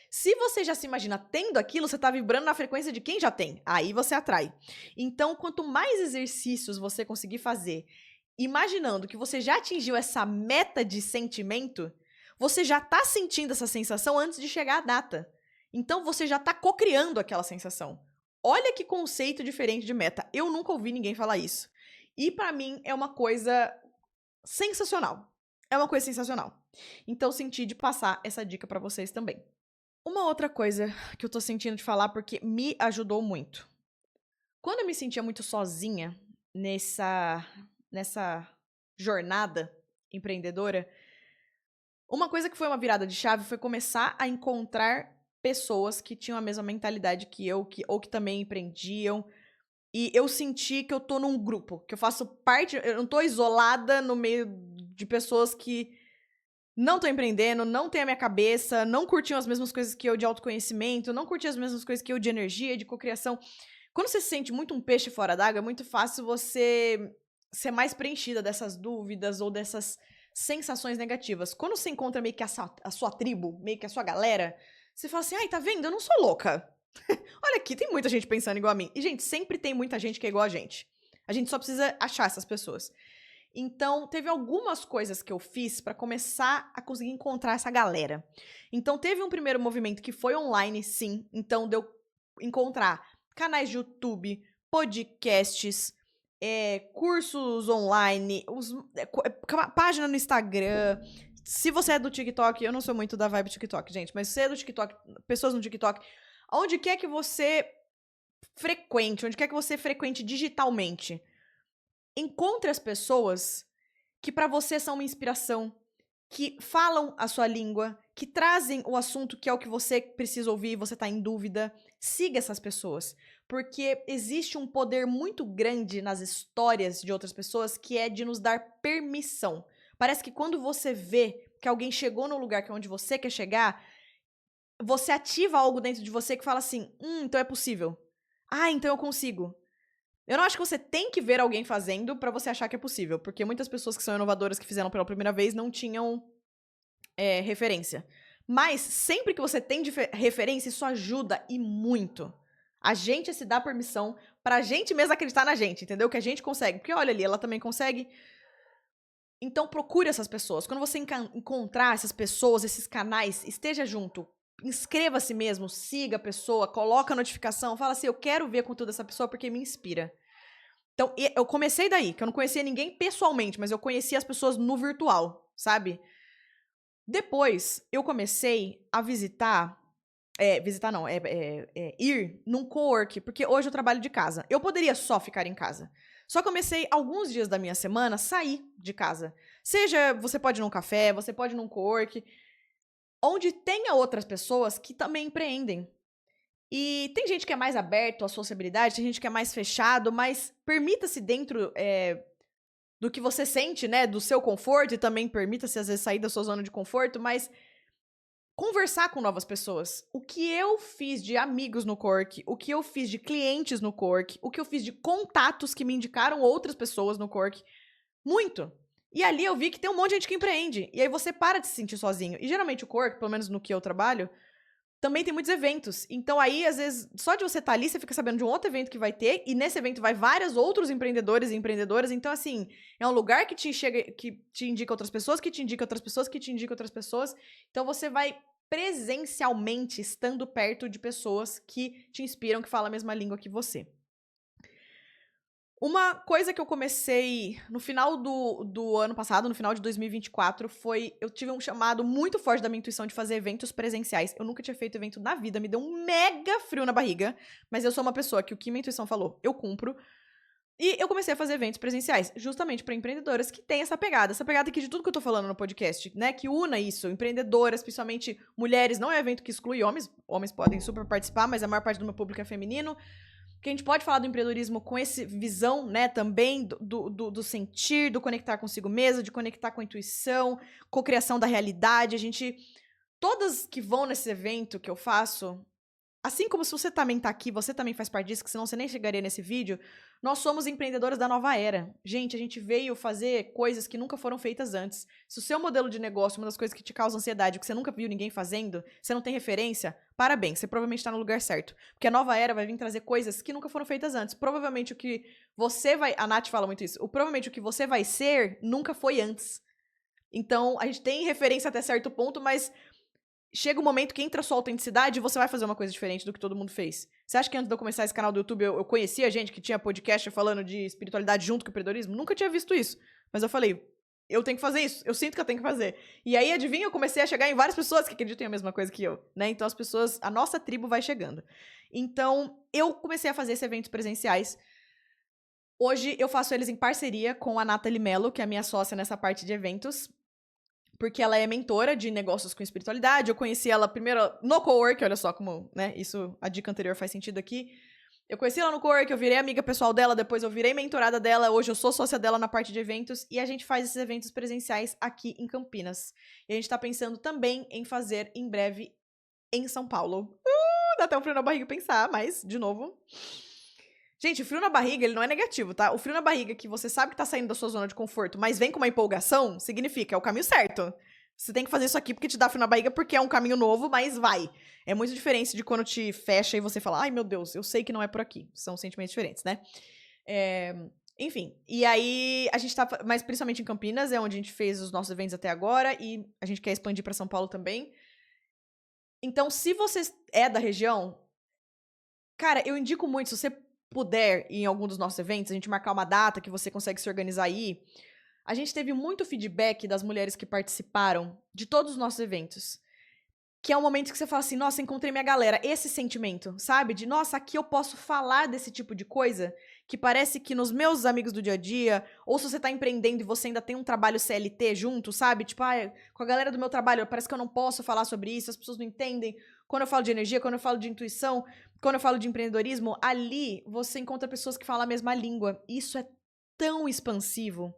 Se você já se imagina tendo aquilo, você tá vibrando na frequência de quem já tem. Aí você atrai. Então, quanto mais exercícios você conseguir fazer, imaginando que você já atingiu essa meta de sentimento, você já tá sentindo essa sensação antes de chegar a data. Então você já tá cocriando aquela sensação. Olha que conceito diferente de meta. Eu nunca ouvi ninguém falar isso. E pra mim é uma coisa sensacional. É uma coisa sensacional. Então senti de passar essa dica pra vocês também. Uma outra coisa que eu tô sentindo de falar porque me ajudou muito. Quando eu me sentia muito sozinha nessa jornada empreendedora, uma coisa que foi uma virada de chave foi começar a encontrar pessoas que tinham a mesma mentalidade que eu, ou que também empreendiam. E eu senti que eu tô num grupo, que eu faço parte, eu não tô isolada no meio de pessoas que não estão empreendendo, não têm a minha cabeça, não curtiam as mesmas coisas que eu de autoconhecimento, não curtiam as mesmas coisas que eu de energia, de cocriação. Quando você se sente muito um peixe fora d'água, é muito fácil você ser mais preenchida dessas dúvidas ou dessas sensações negativas. Quando você encontra meio que a sua tribo, meio que a sua galera, você fala assim, ai, tá vendo? Eu não sou louca. Olha aqui, tem muita gente pensando igual a mim. E, gente, sempre tem muita gente que é igual a gente. A gente só precisa achar essas pessoas. Então, teve algumas coisas que eu fiz pra começar a conseguir encontrar essa galera. Então, teve um primeiro movimento que foi online, sim. Então, deu encontrar canais de YouTube, podcasts, cursos online, página no Instagram. Se você é do TikTok, eu não sou muito da vibe TikTok, gente, mas se você é do TikTok, pessoas no TikTok, onde quer que você frequente digitalmente, encontre as pessoas que pra você são uma inspiração, que falam a sua língua, que trazem o assunto que é o que você precisa ouvir e você tá em dúvida. Siga essas pessoas, porque existe um poder muito grande nas histórias de outras pessoas que é de nos dar permissão. Parece que quando você vê que alguém chegou no lugar que é onde você quer chegar, você ativa algo dentro de você que fala assim: então é possível. Ah, então eu consigo. Eu não acho que você tem que ver alguém fazendo pra você achar que é possível, porque muitas pessoas que são inovadoras que fizeram pela primeira vez não tinham referência. Mas sempre que você tem referência, isso ajuda e muito. A gente se dá permissão pra gente mesmo acreditar na gente, entendeu? Que a gente consegue. Porque olha ali, ela também consegue. Então procure essas pessoas. Quando você encontrar essas pessoas, esses canais, esteja junto. Inscreva-se mesmo, siga a pessoa, coloca a notificação, fala assim, eu quero ver conteúdo dessa pessoa porque me inspira. Então, eu comecei daí, que eu não conhecia ninguém pessoalmente, mas eu conhecia as pessoas no virtual, sabe? Depois, eu comecei a ir num cowork, porque hoje eu trabalho de casa. Eu poderia só ficar em casa. Só que eu comecei, alguns dias da minha semana, sair de casa. Seja, você pode ir num café, você pode ir num cowork, onde tenha outras pessoas que também empreendem. E tem gente que é mais aberto à sociabilidade, tem gente que é mais fechado, mas permita-se dentro do que você sente, né, do seu conforto, e também permita-se, às vezes, sair da sua zona de conforto, mas conversar com novas pessoas. O que eu fiz de amigos no cowork, o que eu fiz de clientes no cowork, o que eu fiz de contatos que me indicaram outras pessoas no cowork, muito. E ali eu vi que tem um monte de gente que empreende, e aí você para de se sentir sozinho. E geralmente o cowork, pelo menos no que eu trabalho, também tem muitos eventos. Então aí, às vezes, só de você estar ali, você fica sabendo de um outro evento que vai ter, e nesse evento vai vários outros empreendedores e empreendedoras. Então, assim, é um lugar que te indica outras pessoas, que te indica outras pessoas, que te indica outras pessoas. Então você vai presencialmente estando perto de pessoas que te inspiram, que falam a mesma língua que você. Uma coisa que eu comecei no final do ano passado, no final de 2024, foi... Eu tive um chamado muito forte da minha intuição de fazer eventos presenciais. Eu nunca tinha feito evento na vida, me deu um mega frio na barriga. Mas eu sou uma pessoa que o que minha intuição falou, eu cumpro. E eu comecei a fazer eventos presenciais, justamente para empreendedoras que têm essa pegada aqui de tudo que eu tô falando no podcast, né? Que una isso, empreendedoras, principalmente mulheres. Não é um evento que exclui homens, homens podem super participar, mas a maior parte do meu público é feminino. Que a gente pode falar do empreendedorismo com essa visão, né, também do sentir, do conectar consigo mesmo, de conectar com a intuição, cocriação da realidade. Todas que vão nesse evento que eu faço, assim como se você também tá aqui, você também faz parte disso, que senão você nem chegaria nesse vídeo, nós somos empreendedoras da nova era. Gente, a gente veio fazer coisas que nunca foram feitas antes. Se o seu modelo de negócio, uma das coisas que te causa ansiedade, que você nunca viu ninguém fazendo, você não tem referência, parabéns, você provavelmente tá no lugar certo. Porque a nova era vai vir trazer coisas que nunca foram feitas antes. Provavelmente o que você vai... A Nath fala muito isso. Provavelmente o que você vai ser nunca foi antes. Então, a gente tem referência até certo ponto, mas... Chega um momento que entra a sua autenticidade e você vai fazer uma coisa diferente do que todo mundo fez. Você acha que antes de eu começar esse canal do YouTube eu conhecia gente que tinha podcast falando de espiritualidade junto com o empreendedorismo? Nunca tinha visto isso. Mas eu falei, eu tenho que fazer isso. Eu sinto que eu tenho que fazer. E aí, adivinha, eu comecei a chegar em várias pessoas que acreditam em a mesma coisa que eu, né? Então as pessoas, a nossa tribo vai chegando. Então, eu comecei a fazer esses eventos presenciais. Hoje eu faço eles em parceria com a Nathalie Mello, que é a minha sócia nessa parte de eventos. Porque ela é mentora de negócios com espiritualidade. Eu conheci ela primeiro no cowork, olha só como, né, isso, a dica anterior faz sentido aqui. Eu conheci ela no cowork, eu virei amiga pessoal dela, depois eu virei mentorada dela, hoje eu sou sócia dela na parte de eventos, e a gente faz esses eventos presenciais aqui em Campinas. E a gente tá pensando também em fazer em breve em São Paulo. Dá até um frio na barriga pensar, mas, de novo... Gente, o frio na barriga, ele não é negativo, tá? O frio na barriga que você sabe que tá saindo da sua zona de conforto, mas vem com uma empolgação, significa, é o caminho certo. Você tem que fazer isso aqui porque te dá frio na barriga, porque é um caminho novo, mas vai. É muito diferente de quando te fecha e você fala, ai meu Deus, eu sei que não é por aqui. São sentimentos diferentes, né? Enfim, e aí a gente tá, mas principalmente em Campinas, é onde a gente fez os nossos eventos até agora, e a gente quer expandir pra São Paulo também. Então, se você é da região, cara, eu indico muito, se você puder ir em algum dos nossos eventos, a gente marcar uma data que você consegue se organizar aí. A gente teve muito feedback das mulheres que participaram de todos os nossos eventos. Que é um momento que você fala assim, nossa, encontrei minha galera. Esse sentimento, sabe? De, nossa, aqui eu posso falar desse tipo de coisa que parece que nos meus amigos do dia a dia, ou se você tá empreendendo e você ainda tem um trabalho CLT junto, sabe? Tipo, com a galera do meu trabalho, parece que eu não posso falar sobre isso, as pessoas não entendem. Quando eu falo de energia, quando eu falo de intuição, quando eu falo de empreendedorismo, ali você encontra pessoas que falam a mesma língua. Isso é tão expansivo.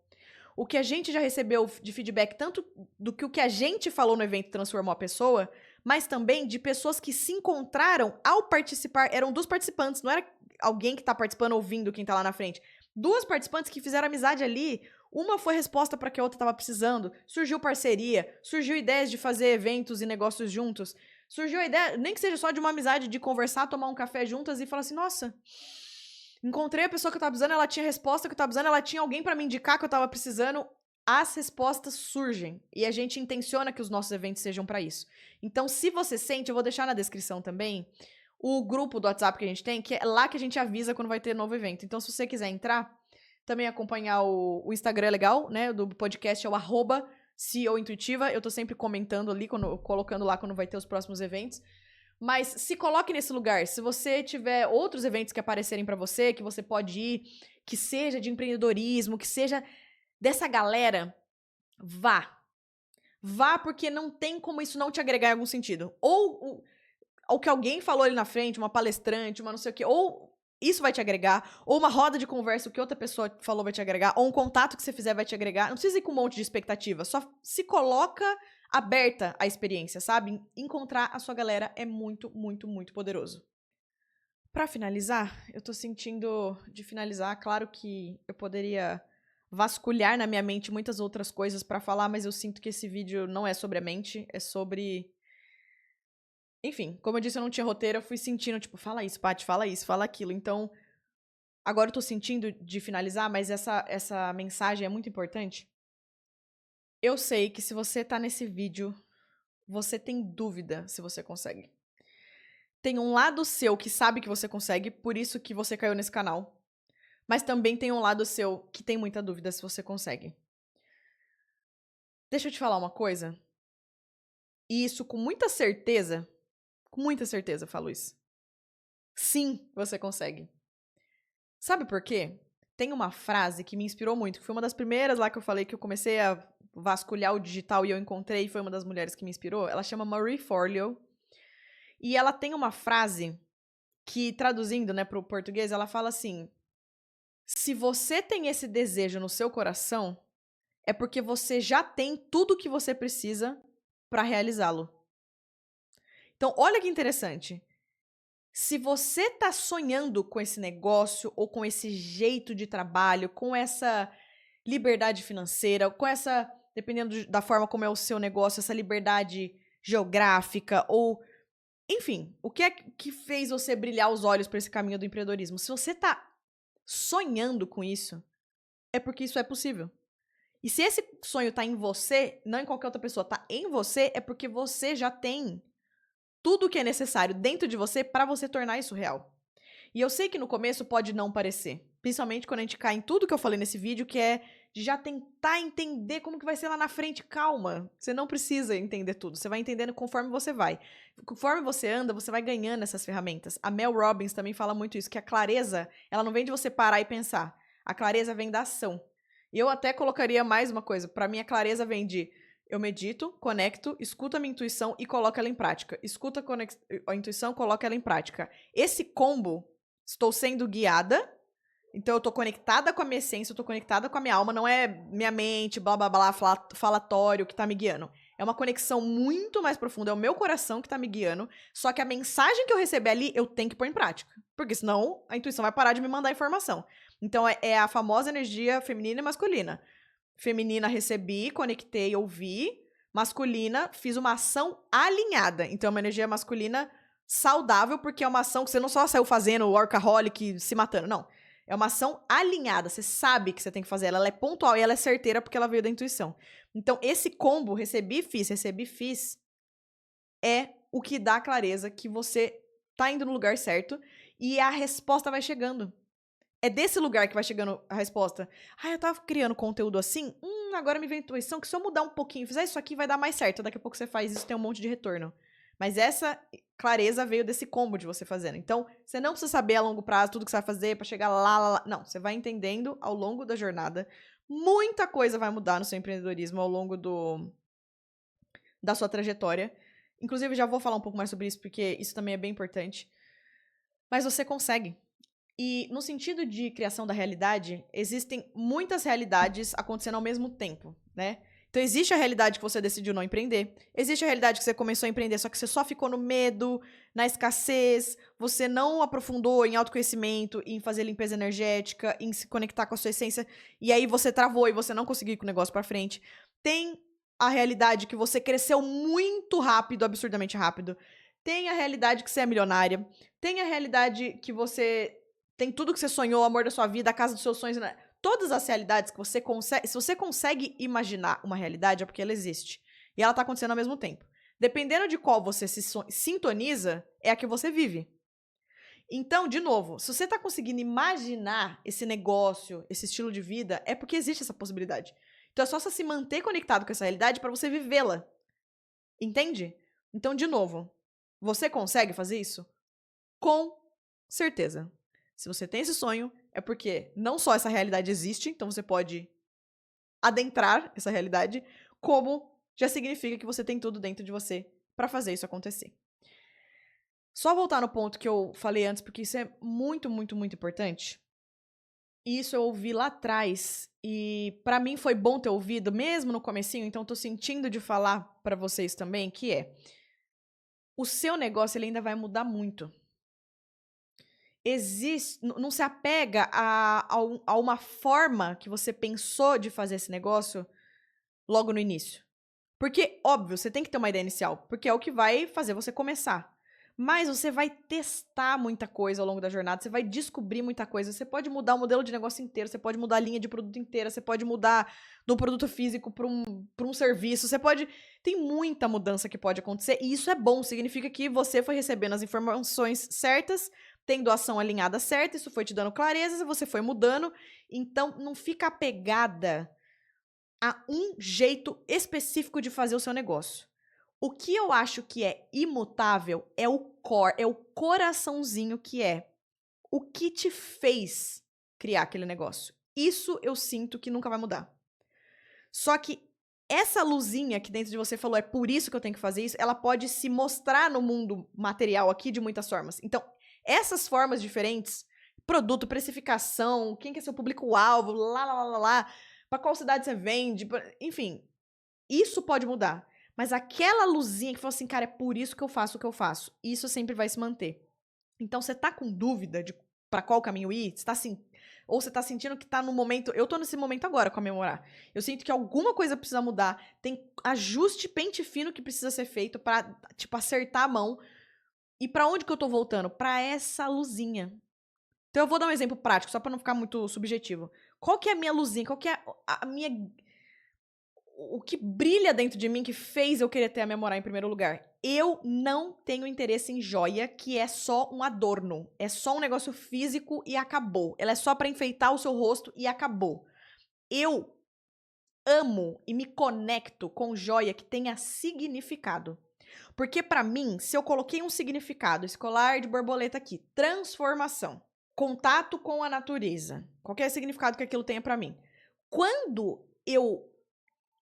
O que a gente já recebeu de feedback, tanto do que o que a gente falou no evento transformou a pessoa, mas também de pessoas que se encontraram ao participar. Eram duas participantes, não era alguém que tá participando ouvindo quem tá lá na frente. Duas participantes que fizeram amizade ali. Uma foi resposta para que a outra tava precisando. Surgiu parceria, surgiu ideias de fazer eventos e negócios juntos. Surgiu a ideia, nem que seja só de uma amizade, de conversar, tomar um café juntas e falar assim, nossa, encontrei a pessoa que eu tava precisando, ela tinha a resposta que eu tava precisando, ela tinha alguém pra me indicar que eu tava precisando. As respostas surgem. E a gente intenciona que os nossos eventos sejam pra isso. Então, se você sente, eu vou deixar na descrição também o grupo do WhatsApp que a gente tem, que é lá que a gente avisa quando vai ter novo evento. Então, se você quiser entrar, também acompanhar o Instagram legal, né, do podcast, é o @CEOintuitiva. Eu tô sempre comentando ali, colocando lá quando vai ter os próximos eventos. Mas se coloque nesse lugar. Se você tiver outros eventos que aparecerem pra você, que você pode ir, que seja de empreendedorismo, que seja dessa galera, vá. Vá porque não tem como isso não te agregar em algum sentido. Ou o que alguém falou ali na frente, uma palestrante, uma não sei o quê, ou isso vai te agregar, ou uma roda de conversa, o que outra pessoa falou vai te agregar, ou um contato que você fizer vai te agregar. Não precisa ir com um monte de expectativa, só se coloca aberta à experiência, sabe? Encontrar a sua galera é muito, muito, muito poderoso. Pra finalizar, eu tô sentindo de finalizar, claro que eu poderia vasculhar na minha mente muitas outras coisas pra falar, mas eu sinto que esse vídeo não é sobre a mente, é sobre... Enfim, como eu disse, eu não tinha roteiro, eu fui sentindo, tipo, fala isso, Paty, fala isso, fala aquilo. Então, agora eu tô sentindo de finalizar, mas essa mensagem é muito importante. Eu sei que se você tá nesse vídeo, você tem dúvida se você consegue. Tem um lado seu que sabe que você consegue, por isso que você caiu nesse canal. Mas também tem um lado seu que tem muita dúvida se você consegue. Deixa eu te falar uma coisa. E isso com muita certeza eu falo isso. Sim, você consegue. Sabe por quê? Tem uma frase que me inspirou muito, que foi uma das primeiras lá que eu falei que eu comecei a vasculhar o digital e eu encontrei, foi uma das mulheres que me inspirou. Ela chama Marie Forleo. E ela tem uma frase que, traduzindo, né, pro português, ela fala assim: se você tem esse desejo no seu coração, é porque você já tem tudo o que você precisa para realizá-lo. Então, olha que interessante. Se você tá sonhando com esse negócio ou com esse jeito de trabalho, com essa liberdade financeira, com essa, dependendo da forma como é o seu negócio, essa liberdade geográfica ou, enfim, o que é que fez você brilhar os olhos para esse caminho do empreendedorismo? Se você tá sonhando com isso, é porque isso é possível. E se esse sonho tá em você, não em qualquer outra pessoa, tá em você, é porque você já tem tudo o que é necessário dentro de você para você tornar isso real. E eu sei que no começo pode não parecer, principalmente quando a gente cai em tudo que eu falei nesse vídeo, que é de já tentar entender como que vai ser lá na frente. Calma, você não precisa entender tudo, você vai entendendo conforme você vai. Conforme você anda, você vai ganhando essas ferramentas. A Mel Robbins também fala muito isso, que a clareza, ela não vem de você parar e pensar. A clareza vem da ação. E eu até colocaria mais uma coisa, para mim a clareza vem de eu medito, conecto, escuto a minha intuição e coloco ela em prática. Escuta a intuição, coloco ela em prática. Esse combo, estou sendo guiada, então eu tô conectada com a minha essência, eu tô conectada com a minha alma, não é minha mente, blá blá blá, falatório que tá me guiando. É uma conexão muito mais profunda, é o meu coração que tá me guiando, só que a mensagem que eu receber ali, eu tenho que pôr em prática. Porque senão a intuição vai parar de me mandar informação. Então é a famosa energia feminina e masculina. Feminina, recebi, conectei, ouvi. Masculina, fiz uma ação alinhada. Então, é uma energia masculina saudável, porque é uma ação que você não só saiu fazendo workaholic, se matando. Não. É uma ação alinhada. Você sabe que você tem que fazer ela. Ela é pontual e ela é certeira porque ela veio da intuição. Então, esse combo, recebi, fiz, é o que dá a clareza que você tá indo no lugar certo e a resposta vai chegando. É desse lugar que vai chegando a resposta. Ah, eu tava criando conteúdo assim? Agora me vem a intuição que se eu mudar um pouquinho, fizer isso aqui, vai dar mais certo. Daqui a pouco você faz isso, tem um monte de retorno. Mas essa clareza veio desse combo de você fazendo. Então, você não precisa saber a longo prazo tudo que você vai fazer pra chegar lá. Não, você vai entendendo ao longo da jornada. Muita coisa vai mudar no seu empreendedorismo ao longo da sua trajetória. Inclusive, já vou falar um pouco mais sobre isso, porque isso também é bem importante. Mas você consegue. E no sentido de criação da realidade, existem muitas realidades acontecendo ao mesmo tempo, né? Então existe a realidade que você decidiu não empreender, existe a realidade que você começou a empreender, só que você só ficou no medo, na escassez, você não aprofundou em autoconhecimento, em fazer limpeza energética, em se conectar com a sua essência, e aí você travou e você não conseguiu ir com o negócio pra frente. Tem a realidade que você cresceu muito rápido, absurdamente rápido. Tem a realidade que você é milionária. Tem a realidade que você tem tudo que você sonhou, o amor da sua vida, a casa dos seus sonhos. Né? Todas as realidades que você consegue... Se você consegue imaginar uma realidade, é porque ela existe. E ela tá acontecendo ao mesmo tempo. Dependendo de qual você se sintoniza, é a que você vive. Então, de novo, se você tá conseguindo imaginar esse negócio, esse estilo de vida, é porque existe essa possibilidade. Então é só você se manter conectado com essa realidade para você vivê-la. Entende? Então, de novo, você consegue fazer isso? Com certeza. Se você tem esse sonho, é porque não só essa realidade existe, então você pode adentrar essa realidade, como já significa que você tem tudo dentro de você pra fazer isso acontecer. Só voltar no ponto que eu falei antes, porque isso é muito, muito, muito importante. Isso eu ouvi lá atrás e pra mim foi bom ter ouvido, mesmo no comecinho, então tô sentindo de falar pra vocês também, que é: o seu negócio ele ainda vai mudar muito. Não se apega a uma forma que você pensou de fazer esse negócio logo no início. Porque, óbvio, você tem que ter uma ideia inicial, porque é o que vai fazer você começar. Mas você vai testar muita coisa ao longo da jornada, você vai descobrir muita coisa. Você pode mudar o modelo de negócio inteiro, você pode mudar a linha de produto inteira, você pode mudar do produto físico para um serviço, você pode. Tem muita mudança que pode acontecer, e isso é bom, significa que você foi recebendo as informações certas, tendo a ação alinhada certa, isso foi te dando clareza, você foi mudando. Então, não fica apegada a um jeito específico de fazer o seu negócio. O que eu acho que é imutável é o core, é o coraçãozinho que é o que te fez criar aquele negócio. Isso eu sinto que nunca vai mudar. Só que essa luzinha que dentro de você falou, é por isso que eu tenho que fazer isso, ela pode se mostrar no mundo material aqui de muitas formas. Então, essas formas diferentes, produto, precificação, quem que é seu público-alvo, pra qual cidade você vende, enfim, isso pode mudar. Mas aquela luzinha que falou assim, cara, é por isso que eu faço o que eu faço, isso sempre vai se manter. Então, você tá com dúvida de pra qual caminho ir? Ou você tá sentindo que tá no momento... Eu tô nesse momento agora com a Memorar. Eu sinto que alguma coisa precisa mudar. Tem ajuste, pente fino que precisa ser feito pra, tipo, acertar a mão. E pra onde que eu tô voltando? Pra essa luzinha. Então, eu vou dar um exemplo prático, só pra não ficar muito subjetivo. Qual que é a minha luzinha? Qual que é a minha... O que brilha dentro de mim que fez eu querer ter a Memorar em primeiro lugar? Eu não tenho interesse em joia, que é só um adorno. É só um negócio físico e acabou. Ela é só pra enfeitar o seu rosto e acabou. Eu amo e me conecto com joia que tenha significado. Porque pra mim, se eu coloquei um significado, escolar de borboleta aqui, transformação, contato com a natureza, qualquer significado que aquilo tenha pra mim. Quando eu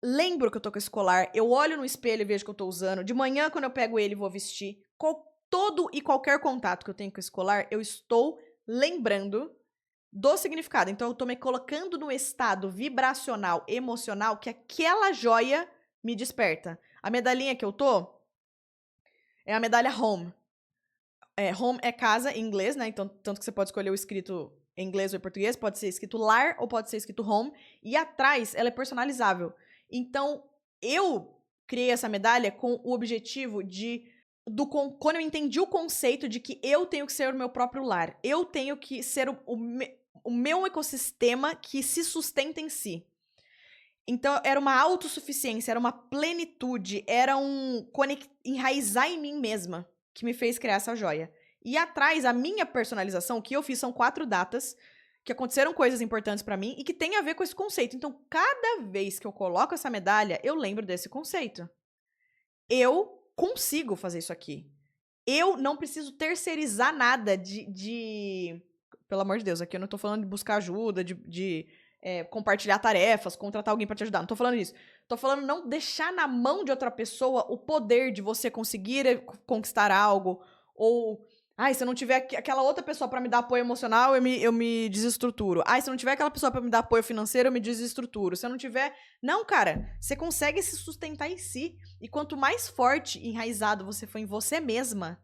lembro que eu tô com esse colar, eu olho no espelho e vejo que eu tô usando. De manhã, quando eu pego ele e vou vestir, todo e qualquer contato que eu tenho com esse colar, eu estou lembrando do significado. Então, eu tô me colocando no estado vibracional, emocional, que aquela joia me desperta. A medalhinha que eu tô é a medalha Home. Home é casa em inglês, né? Então, tanto que você pode escolher o escrito em inglês ou em português, pode ser escrito lar ou pode ser escrito home. E atrás, ela é personalizável. Então, eu criei essa medalha com o objetivo quando eu entendi o conceito de que eu tenho que ser o meu próprio lar. Eu tenho que ser o meu ecossistema que se sustenta em si. Então, era uma autossuficiência, era uma plenitude, era enraizar em mim mesma que me fez criar essa joia. E atrás, a minha personalização, o que eu fiz são 4 datas que aconteceram coisas importantes pra mim e que tem a ver com esse conceito. Então, cada vez que eu coloco essa medalha, eu lembro desse conceito. Eu consigo fazer isso aqui. Eu não preciso terceirizar nada Pelo amor de Deus, aqui eu não tô falando de buscar ajuda, de compartilhar tarefas, contratar alguém pra te ajudar. Não tô falando isso. Tô falando não deixar na mão de outra pessoa o poder de você conseguir conquistar algo. Ou... se eu não tiver aquela outra pessoa pra me dar apoio emocional, eu me desestruturo. Se eu não tiver aquela pessoa pra me dar apoio financeiro, eu me desestruturo. Se eu não tiver... Não, cara. Você consegue se sustentar em si. E quanto mais forte e enraizado você for em você mesma,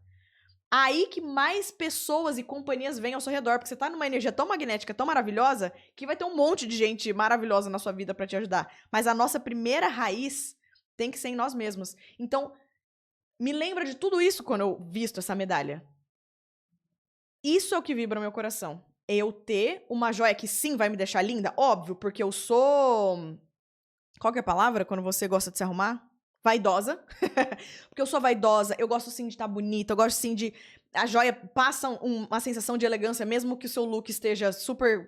aí que mais pessoas e companhias vêm ao seu redor. Porque você tá numa energia tão magnética, tão maravilhosa, que vai ter um monte de gente maravilhosa na sua vida pra te ajudar. Mas a nossa primeira raiz tem que ser em nós mesmos. Então, me lembra de tudo isso quando eu visto essa medalha. Isso é o que vibra no meu coração. É eu ter uma joia que sim vai me deixar linda, óbvio, porque eu sou... Qual que é a palavra quando você gosta de se arrumar? Vaidosa. Porque eu sou vaidosa, eu gosto sim de estar bonita, eu gosto sim de... A joia passa uma sensação de elegância, mesmo que o seu look esteja super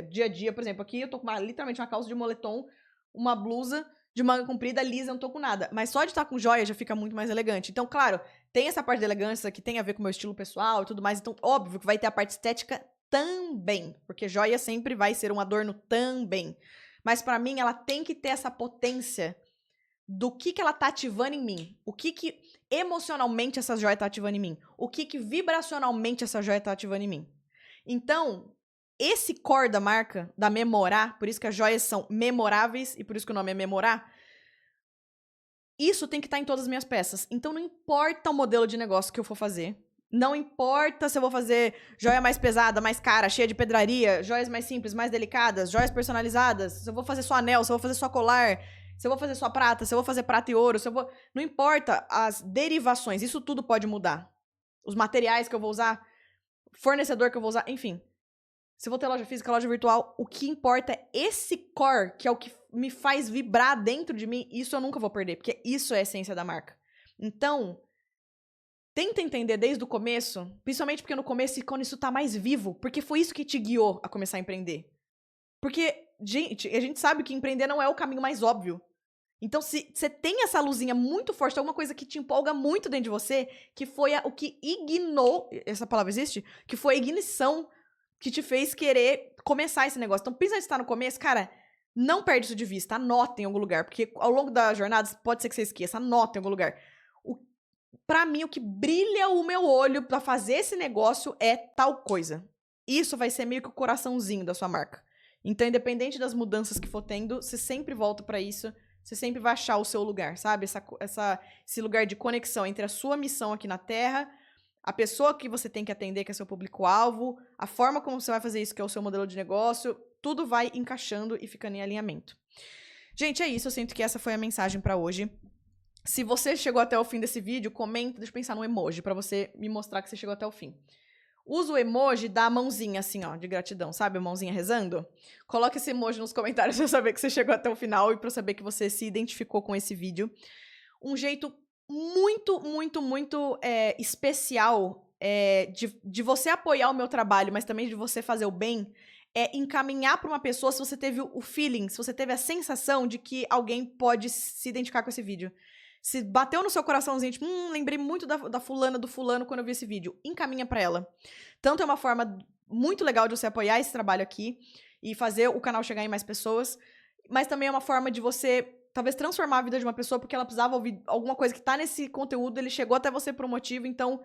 dia a dia. Por exemplo, aqui eu tô com literalmente uma calça de moletom, uma blusa de manga comprida, lisa, eu não tô com nada. Mas só de estar com joia já fica muito mais elegante. Então, claro, tem essa parte da elegância que tem a ver com o meu estilo pessoal e tudo mais. Então, óbvio que vai ter a parte estética também, porque joia sempre vai ser um adorno também. Mas pra mim, ela tem que ter essa potência do que ela tá ativando em mim. O que emocionalmente essa joia tá ativando em mim. O que vibracionalmente essa joia tá ativando em mim. Então, esse core da marca, da Memorar, por isso que as joias são memoráveis e por isso que o nome é Memorar, isso tem que estar em todas as minhas peças. Então, não importa o modelo de negócio que eu for fazer. Não importa se eu vou fazer joia mais pesada, mais cara, cheia de pedraria, joias mais simples, mais delicadas, joias personalizadas, se eu vou fazer só anel, se eu vou fazer só colar, se eu vou fazer só prata, se eu vou fazer prata e ouro, se eu vou... Não importa as derivações, isso tudo pode mudar. Os materiais que eu vou usar, fornecedor que eu vou usar, enfim. Se eu vou ter loja física, loja virtual, o que importa é esse core, que é o que me faz vibrar dentro de mim, isso eu nunca vou perder, porque isso é a essência da marca. Então, tenta entender desde o começo, principalmente porque no começo, quando isso tá mais vivo, porque foi isso que te guiou a começar a empreender. Porque, gente, a gente sabe que empreender não é o caminho mais óbvio. Então, se você tem essa luzinha muito forte, alguma coisa que te empolga muito dentro de você, que foi o que ignou, essa palavra existe? Que foi a ignição que te fez querer começar esse negócio. Então, pensa se tá no começo, cara, não perde isso de vista, anota em algum lugar, porque ao longo da jornada, pode ser que você esqueça, anota em algum lugar. Pra mim, o que brilha o meu olho pra fazer esse negócio é tal coisa. Isso vai ser meio que o coraçãozinho da sua marca. Então, independente das mudanças que for tendo, você sempre volta pra isso, você sempre vai achar o seu lugar, sabe? Esse lugar de conexão entre a sua missão aqui na Terra, a pessoa que você tem que atender, que é seu público-alvo, a forma como você vai fazer isso, que é o seu modelo de negócio, tudo vai encaixando e ficando em alinhamento. Gente, é isso. Eu sinto que essa foi a mensagem pra hoje. Se você chegou até o fim desse vídeo, comenta, deixa eu pensar num emoji pra você me mostrar que você chegou até o fim. Usa o emoji da mãozinha assim, ó, de gratidão, sabe? A mãozinha rezando. Coloca esse emoji nos comentários pra eu saber que você chegou até o final e pra eu saber que você se identificou com esse vídeo. Um jeito muito, muito, muito especial de você apoiar o meu trabalho, mas também de você fazer o bem, é encaminhar pra uma pessoa se você teve o feeling, se você teve a sensação de que alguém pode se identificar com esse vídeo. Se bateu no seu coraçãozinho, tipo, lembrei muito da fulana, do fulano quando eu vi esse vídeo. Encaminha pra ela. Tanto é uma forma muito legal de você apoiar esse trabalho aqui e fazer o canal chegar em mais pessoas, mas também é uma forma de você, talvez, transformar a vida de uma pessoa porque ela precisava ouvir alguma coisa que tá nesse conteúdo, ele chegou até você por um motivo, então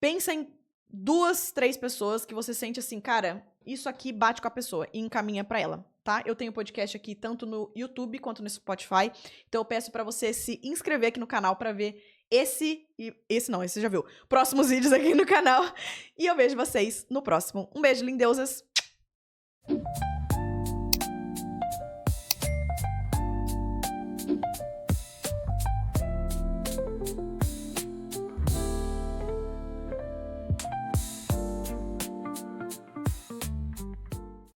pensa em 2, 3 pessoas que você sente assim, cara, isso aqui bate com a pessoa e encaminha pra ela, tá? Eu tenho podcast aqui tanto no YouTube quanto no Spotify, então eu peço pra você se inscrever aqui no canal pra ver esse você já viu, próximos vídeos aqui no canal, e eu vejo vocês no próximo. Um beijo, lindeusas!